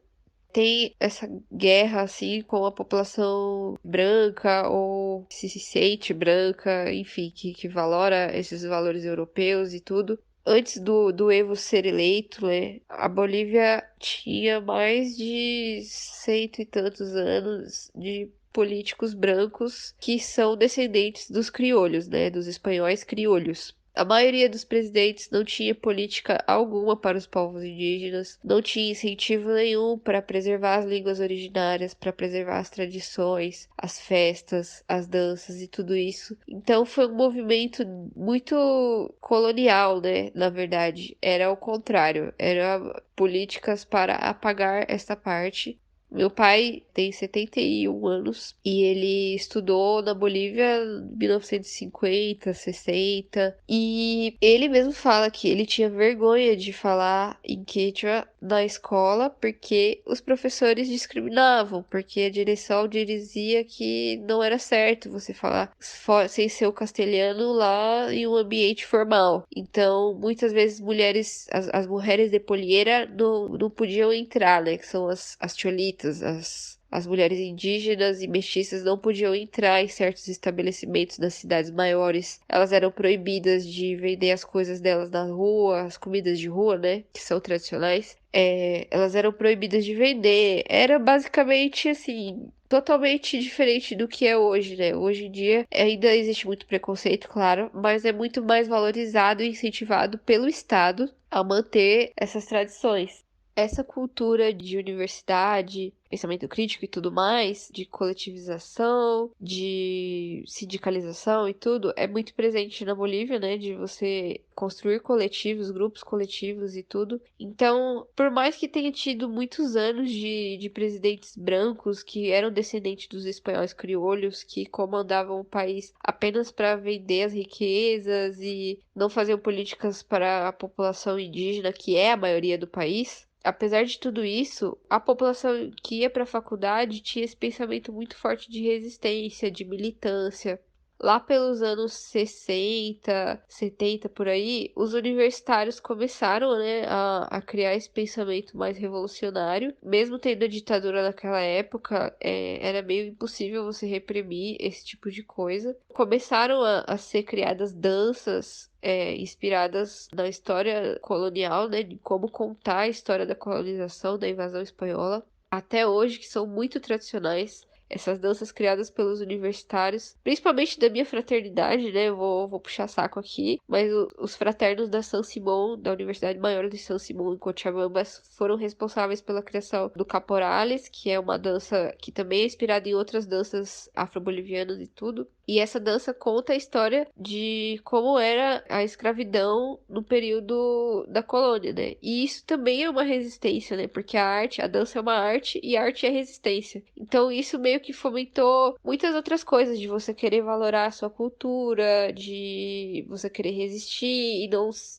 Tem essa guerra, assim, com a população branca ou se sente branca, enfim, que valora esses valores europeus e tudo. Antes do Evo ser eleito, né, a Bolívia tinha mais de 100 e tantos anos de políticos brancos que são descendentes dos criolhos, né, dos espanhóis criolhos. A maioria dos presidentes não tinha política alguma para os povos indígenas, não tinha incentivo nenhum para preservar as línguas originárias, para preservar as tradições, as festas, as danças e tudo isso. Então foi um movimento muito colonial, né? Na verdade, era o contrário, eram políticas para apagar esta parte. Meu pai tem 71 anos e ele estudou na Bolívia em 1950, 60, e ele mesmo fala que ele tinha vergonha de falar em quechua na escola porque os professores discriminavam, porque a direção dizia que não era certo você falar sem ser o castelhano lá em um ambiente formal. Então, muitas vezes as mulheres de polieira não podiam entrar, né? Que são as cholitas, as mulheres indígenas e mestiças não podiam entrar em certos estabelecimentos nas cidades maiores. Elas eram proibidas de vender as coisas delas na rua, as comidas de rua, né? Que são tradicionais. Elas eram proibidas de vender. Era basicamente assim, totalmente diferente do que é hoje, né? Hoje em dia ainda existe muito preconceito, claro, mas é muito mais valorizado e incentivado pelo Estado a manter essas tradições. Essa cultura de universidade, pensamento crítico e tudo mais, de coletivização, de sindicalização e tudo, é muito presente na Bolívia, né? De você construir coletivos, grupos coletivos e tudo. Então, por mais que tenha tido muitos anos de presidentes brancos que eram descendentes dos espanhóis crioulos, que comandavam o país apenas para vender as riquezas e não faziam políticas para a população indígena, que é a maioria do país. Apesar de tudo isso, a população que ia para a faculdade tinha esse pensamento muito forte de resistência, de militância. Lá pelos anos 60, 70 por aí, os universitários começaram, né, a criar esse pensamento mais revolucionário. Mesmo tendo a ditadura naquela época, era meio impossível você reprimir esse tipo de coisa. Começaram a ser criadas danças inspiradas na história colonial, né, de como contar a história da colonização, da invasão espanhola, até hoje, que são muito tradicionais. Essas danças criadas pelos universitários, principalmente da minha fraternidade, né? Eu vou puxar saco aqui, mas os fraternos da San Simón, da Universidade Maior de San Simón, em Cochabamba, foram responsáveis pela criação do Caporales, que é uma dança que também é inspirada em outras danças afro-bolivianas e tudo. E essa dança conta a história de como era a escravidão no período da colônia, né? E isso também é uma resistência, né? Porque a dança é uma arte e a arte é resistência. Então isso meio que fomentou muitas outras coisas, de você querer valorar a sua cultura, de você querer resistir e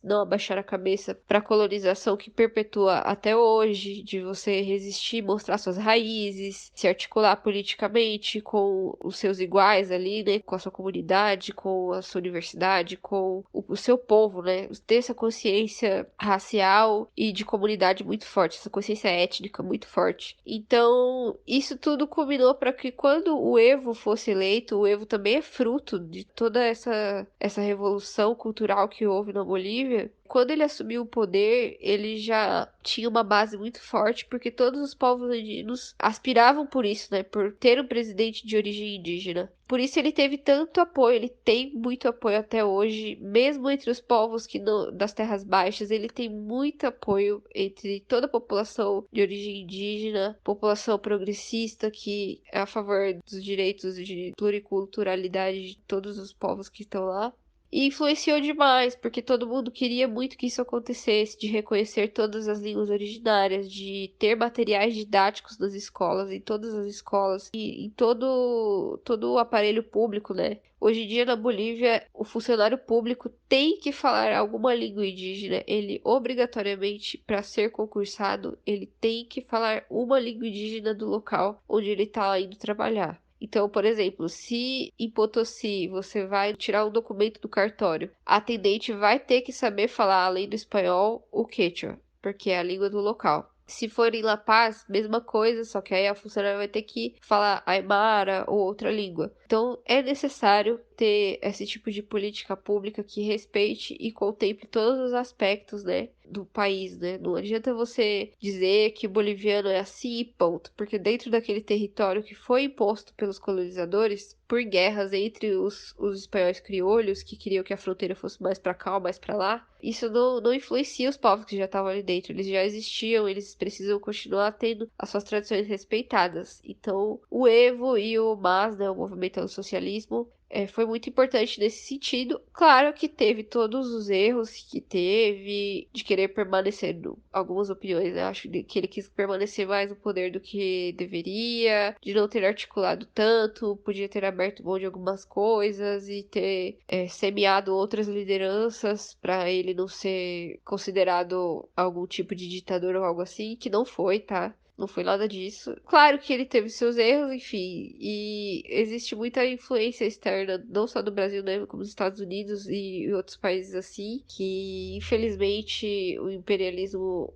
não abaixar a cabeça para a colonização que perpetua até hoje, de você resistir, mostrar suas raízes, se articular politicamente com os seus iguais ali, né? Com a sua comunidade, com a sua universidade, com o seu povo, né? Ter essa consciência racial e de comunidade muito forte, essa consciência étnica muito forte. Então, isso tudo culminou para que quando o Evo fosse eleito, o Evo também é fruto de toda essa revolução cultural que houve na Bolívia. Quando ele assumiu o poder, ele já tinha uma base muito forte, porque todos os povos andinos aspiravam por isso, né? Por ter um presidente de origem indígena. Por isso ele teve tanto apoio, ele tem muito apoio até hoje, mesmo entre os povos das terras baixas, ele tem muito apoio entre toda a população de origem indígena, população progressista que é a favor dos direitos de pluriculturalidade de todos os povos que estão lá. E influenciou demais, porque todo mundo queria muito que isso acontecesse, de reconhecer todas as línguas originárias, de ter materiais didáticos nas escolas, em todas as escolas, e em todo o aparelho público, né? Hoje em dia, na Bolívia, o funcionário público tem que falar alguma língua indígena. Ele, obrigatoriamente, para ser concursado, ele tem que falar uma língua indígena do local onde ele está indo trabalhar. Então, por exemplo, se em Potosí você vai tirar um documento do cartório, a atendente vai ter que saber falar, além do espanhol, o quechua, porque é a língua do local. Se for em La Paz, mesma coisa, só que aí a funcionária vai ter que falar aimara ou outra língua. Então, é necessário ter esse tipo de política pública que respeite e contemple todos os aspectos, né, do país, né? Não adianta você dizer que o boliviano é assim e ponto, porque dentro daquele território que foi imposto pelos colonizadores, por guerras entre os espanhóis crioulos, que queriam que a fronteira fosse mais para cá ou mais para lá, isso não influencia os povos que já estavam ali dentro, eles já existiam, eles precisam continuar tendo as suas tradições respeitadas. Então, o Evo e o MAS, né, o Movimento ao Socialismo, foi muito importante nesse sentido. Claro que teve todos os erros que teve de querer permanecer, algumas opiniões, né? Acho que ele quis permanecer mais no poder do que deveria, de não ter articulado tanto, podia ter aberto mão de algumas coisas e ter semeado outras lideranças para ele não ser considerado algum tipo de ditador ou algo assim, que não foi, tá? Não foi nada disso. Claro que ele teve seus erros, enfim, e existe muita influência externa, não só do Brasil, né, como dos Estados Unidos e outros países assim, que infelizmente o imperialismo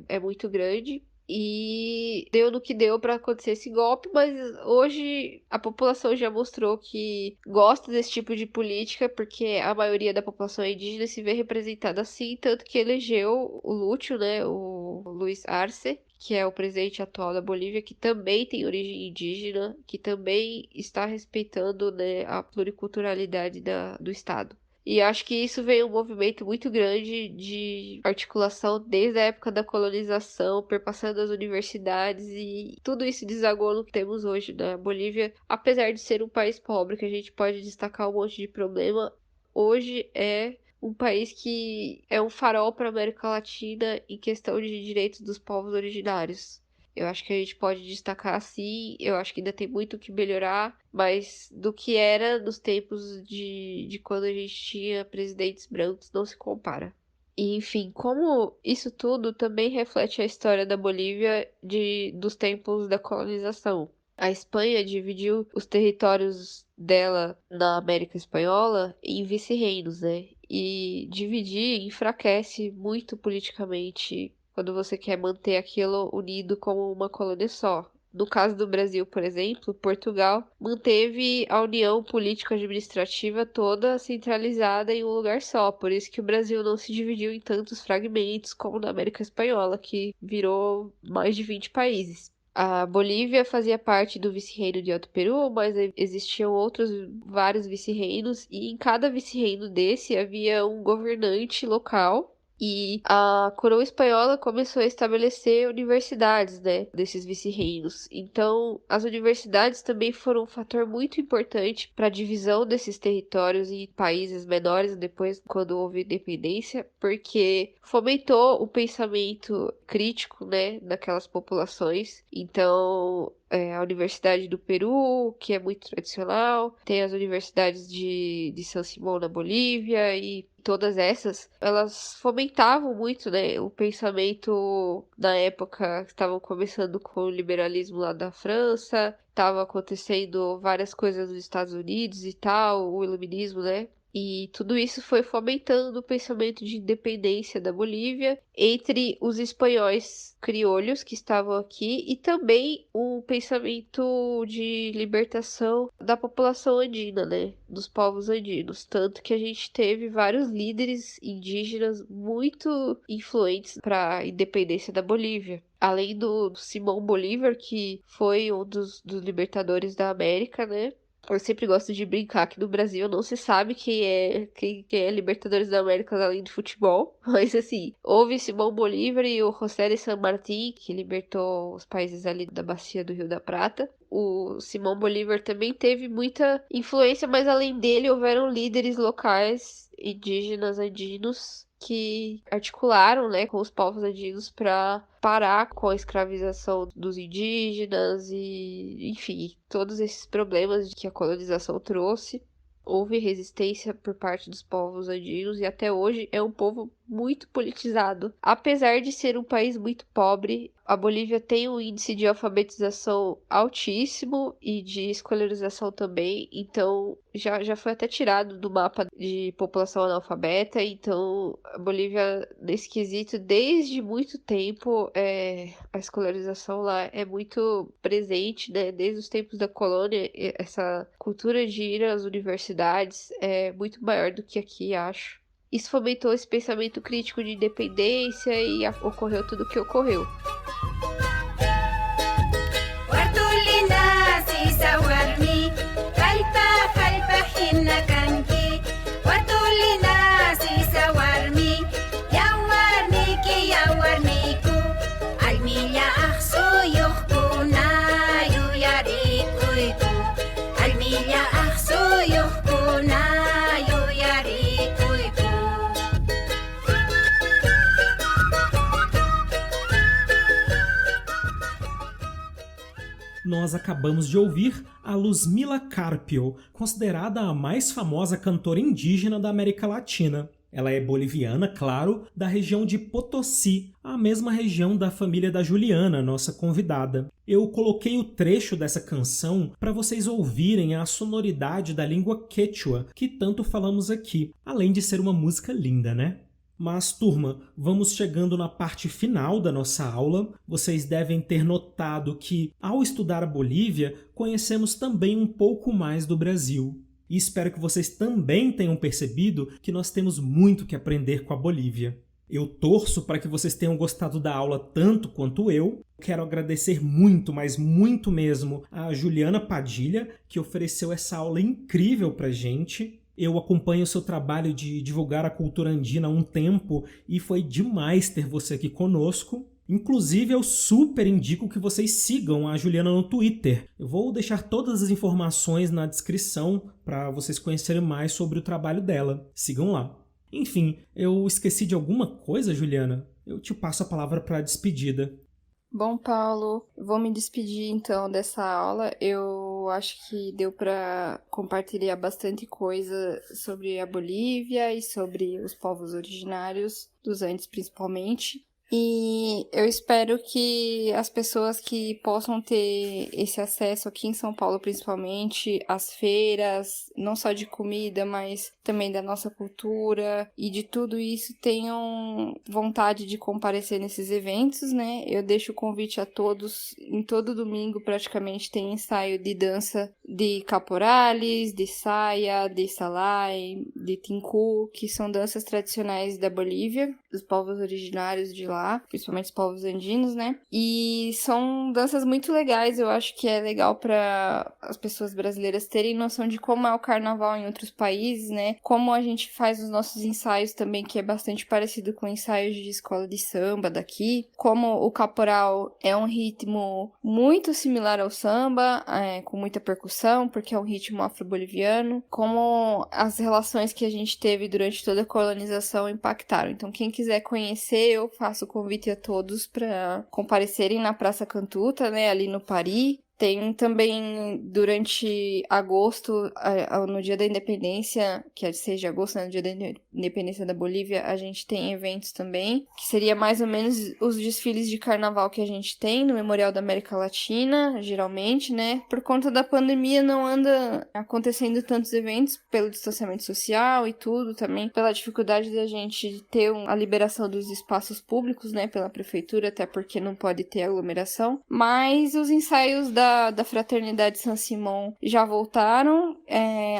é muito grande. E deu no que deu para acontecer esse golpe, mas hoje a população já mostrou que gosta desse tipo de política, porque a maioria da população é indígena e se vê representada assim, tanto que elegeu o Lúcio, né, o Luiz Arce, que é o presidente atual da Bolívia, que também tem origem indígena, que também está respeitando, né, a pluriculturalidade do estado. E acho que isso veio um movimento muito grande de articulação desde a época da colonização, perpassando as universidades, e tudo isso desagou no que temos hoje na Bolívia. Apesar de ser um país pobre, que a gente pode destacar um monte de problema, hoje é um país que é um farol para a América Latina em questão de direitos dos povos originários. Eu acho que a gente pode destacar assim, eu acho que ainda tem muito o que melhorar, mas do que era nos tempos de quando a gente tinha presidentes brancos não se compara. E, enfim, como isso tudo também reflete a história da Bolívia dos tempos da colonização. A Espanha dividiu os territórios dela na América Espanhola em vice-reinos, né? E dividir enfraquece muito politicamente quando você quer manter aquilo unido como uma colônia só. No caso do Brasil, por exemplo, Portugal manteve a união político-administrativa toda centralizada em um lugar só. Por isso que o Brasil não se dividiu em tantos fragmentos como na América Espanhola, que virou mais de 20 países. A Bolívia fazia parte do vice-reino de Alto Peru, mas existiam outros vários vice-reinos, e em cada vice-reino desse havia um governante local. E a coroa espanhola começou a estabelecer universidades, né, desses vice-reinos. Então, as universidades também foram um fator muito importante para a divisão desses territórios em países menores depois, quando houve independência, porque fomentou o pensamento crítico, né, daquelas populações. Então, a Universidade do Peru, que é muito tradicional, tem as universidades de San Simón na Bolívia, e todas essas, elas fomentavam muito, né, o pensamento na época que estavam começando com o liberalismo lá da França, estava acontecendo várias coisas nos Estados Unidos e tal, o iluminismo, né? E tudo isso foi fomentando o pensamento de independência da Bolívia entre os espanhóis criolhos que estavam aqui e também o pensamento de libertação da população andina, né? Dos povos andinos. Tanto que a gente teve vários líderes indígenas muito influentes para a independência da Bolívia. Além do Simão Bolívar, que foi um dos libertadores da América, né? Eu sempre gosto de brincar que no Brasil não se sabe quem é Libertadores da América além de futebol. Mas assim, houve Simão Bolívar e o José de San Martín, que libertou os países ali da bacia do Rio da Prata. O Simão Bolívar também teve muita influência, mas além dele houveram líderes locais indígenas andinos que articularam, né, com os povos andinos para parar com a escravização dos indígenas e, enfim, todos esses problemas que a colonização trouxe. Houve resistência por parte dos povos andinos e até hoje é um povo muito politizado. Apesar de ser um país muito pobre, a Bolívia tem um índice de alfabetização altíssimo e de escolarização também, então já foi até tirado do mapa de população analfabeta. Então a Bolívia, nesse quesito, desde muito tempo, a escolarização lá é muito presente, né? Desde os tempos da colônia, essa cultura de ir às universidades é muito maior do que aqui, acho. Isso fomentou esse pensamento crítico de independência e ocorreu tudo o que ocorreu. Yo Nós acabamos de ouvir a Luzmila Carpio, considerada a mais famosa cantora indígena da América Latina. Ela é boliviana, claro, da região de Potosí, a mesma região da família da Juliana, nossa convidada. Eu coloquei o trecho dessa canção para vocês ouvirem a sonoridade da língua quechua, que tanto falamos aqui, além de ser uma música linda, né? Mas, turma, vamos chegando na parte final da nossa aula. Vocês devem ter notado que, ao estudar a Bolívia, conhecemos também um pouco mais do Brasil. E espero que vocês também tenham percebido que nós temos muito que aprender com a Bolívia. Eu torço para que vocês tenham gostado da aula tanto quanto eu. Quero agradecer muito, mas muito mesmo, a Juliana Padilha, que ofereceu essa aula incrível para a gente. Eu acompanho o seu trabalho de divulgar a cultura andina há um tempo e foi demais ter você aqui conosco. Inclusive, eu super indico que vocês sigam a Juliana no Twitter. Eu vou deixar todas as informações na descrição para vocês conhecerem mais sobre o trabalho dela. Sigam lá. Enfim, eu esqueci de alguma coisa, Juliana? Eu te passo a palavra para a despedida. Bom, Paulo, vou me despedir então dessa aula. Eu acho que deu para compartilhar bastante coisa sobre a Bolívia e sobre os povos originários dos Andes, principalmente. E eu espero que as pessoas que possam ter esse acesso aqui em São Paulo, principalmente, às feiras, não só de comida, mas também da nossa cultura e de tudo isso, tenham vontade de comparecer nesses eventos, né? Eu deixo o convite a todos. Em todo domingo, praticamente, tem ensaio de dança de caporales, de saia, de salai, de tinku, que são danças tradicionais da Bolívia, dos povos originários de lá, principalmente os povos andinos, né? E são danças muito legais. Eu acho que é legal para as pessoas brasileiras terem noção de como é o carnaval em outros países, né? Como a gente faz os nossos ensaios também, que é bastante parecido com ensaios de escola de samba daqui. Como o caporal é um ritmo muito similar ao samba, com muita percussão, porque é um ritmo afro-boliviano. Como as relações que a gente teve durante toda a colonização impactaram. Então, quem quiser conhecer, eu faço o convite a todos para comparecerem na Praça Cantuta, né, ali no Paris. Tem também, durante agosto, no dia da independência, que é 6 de agosto, né, no dia da independência da Bolívia, a gente tem eventos também, que seria mais ou menos os desfiles de carnaval que a gente tem no Memorial da América Latina, geralmente, né? Por conta da pandemia não anda acontecendo tantos eventos, pelo distanciamento social e tudo, também pela dificuldade da gente ter a liberação dos espaços públicos, né, pela prefeitura, até porque não pode ter aglomeração. Mas os ensaios da Fraternidade San Simón já voltaram,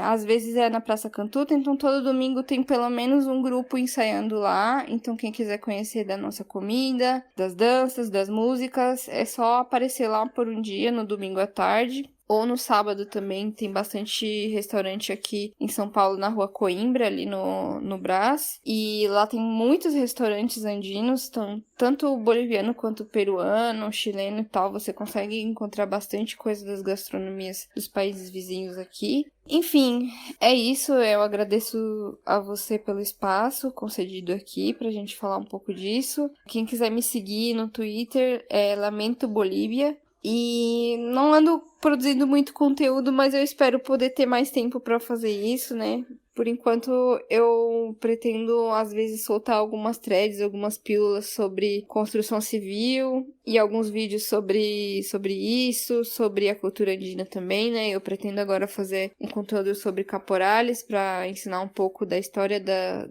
às vezes é na Praça Cantuta, então todo domingo tem pelo menos um grupo ensaiando lá. Então quem quiser conhecer da nossa comida, das danças, das músicas, é só aparecer lá por um dia, no domingo à tarde. Ou no sábado também, tem bastante restaurante aqui em São Paulo, na Rua Coimbra, ali no Brás. E lá tem muitos restaurantes andinos, tanto boliviano quanto peruano, chileno e tal. Você consegue encontrar bastante coisa das gastronomias dos países vizinhos aqui. Enfim, é isso. Eu agradeço a você pelo espaço concedido aqui pra gente falar um pouco disso. Quem quiser me seguir no Twitter é Lamento Bolívia. E não ando produzindo muito conteúdo, mas eu espero poder ter mais tempo para fazer isso, né? Por enquanto, eu pretendo, às vezes, soltar algumas threads, algumas pílulas sobre construção civil e alguns vídeos sobre isso, sobre a cultura indígena também, né? Eu pretendo agora fazer um conteúdo sobre caporales para ensinar um pouco da história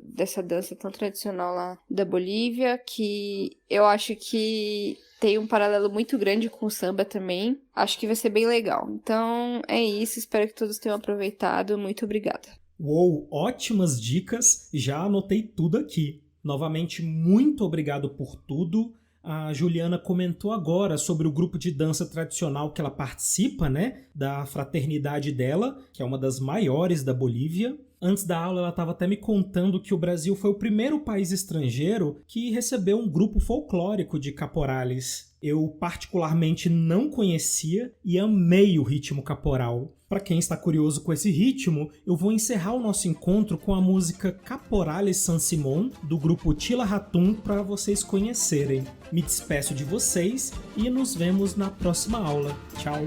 dessa dança tão tradicional lá da Bolívia, que eu acho que tem um paralelo muito grande com o samba também. Acho que vai ser bem legal. Então, é isso. Espero que todos tenham aproveitado. Muito obrigada. Uou, ótimas dicas, já anotei tudo aqui. Novamente, muito obrigado por tudo. A Juliana comentou agora sobre o grupo de dança tradicional que ela participa, né? Da fraternidade dela, que é uma das maiores da Bolívia. Antes da aula, ela estava até me contando que o Brasil foi o primeiro país estrangeiro que recebeu um grupo folclórico de caporales. Eu particularmente não conhecia e amei o ritmo caporal. Para quem está curioso com esse ritmo, eu vou encerrar o nosso encontro com a música Caporale San Simón, do grupo Tila Ratum, para vocês conhecerem. Me despeço de vocês e nos vemos na próxima aula. Tchau!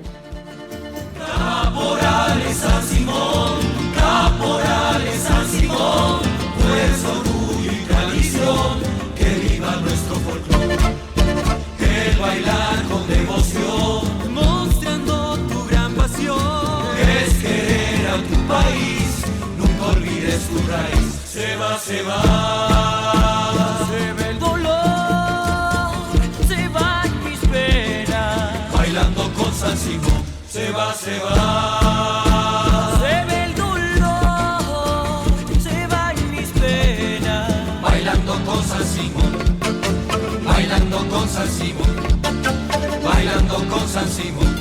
Caporale San Simón, Caporale San Simón, fuerza, orgullo y tradición, que viva nuestro folclore. El bailar con devoción, mostrando tu gran pasión, es querer a tu país, nunca olvides tu raíz. Se va, se va el dolor, se van mis penas, bailando con San Simón. Se va, se va. Se ve el dolor, se van mis penas. Bailando con San Simón, bailando con San Simón, bailando con San Simón.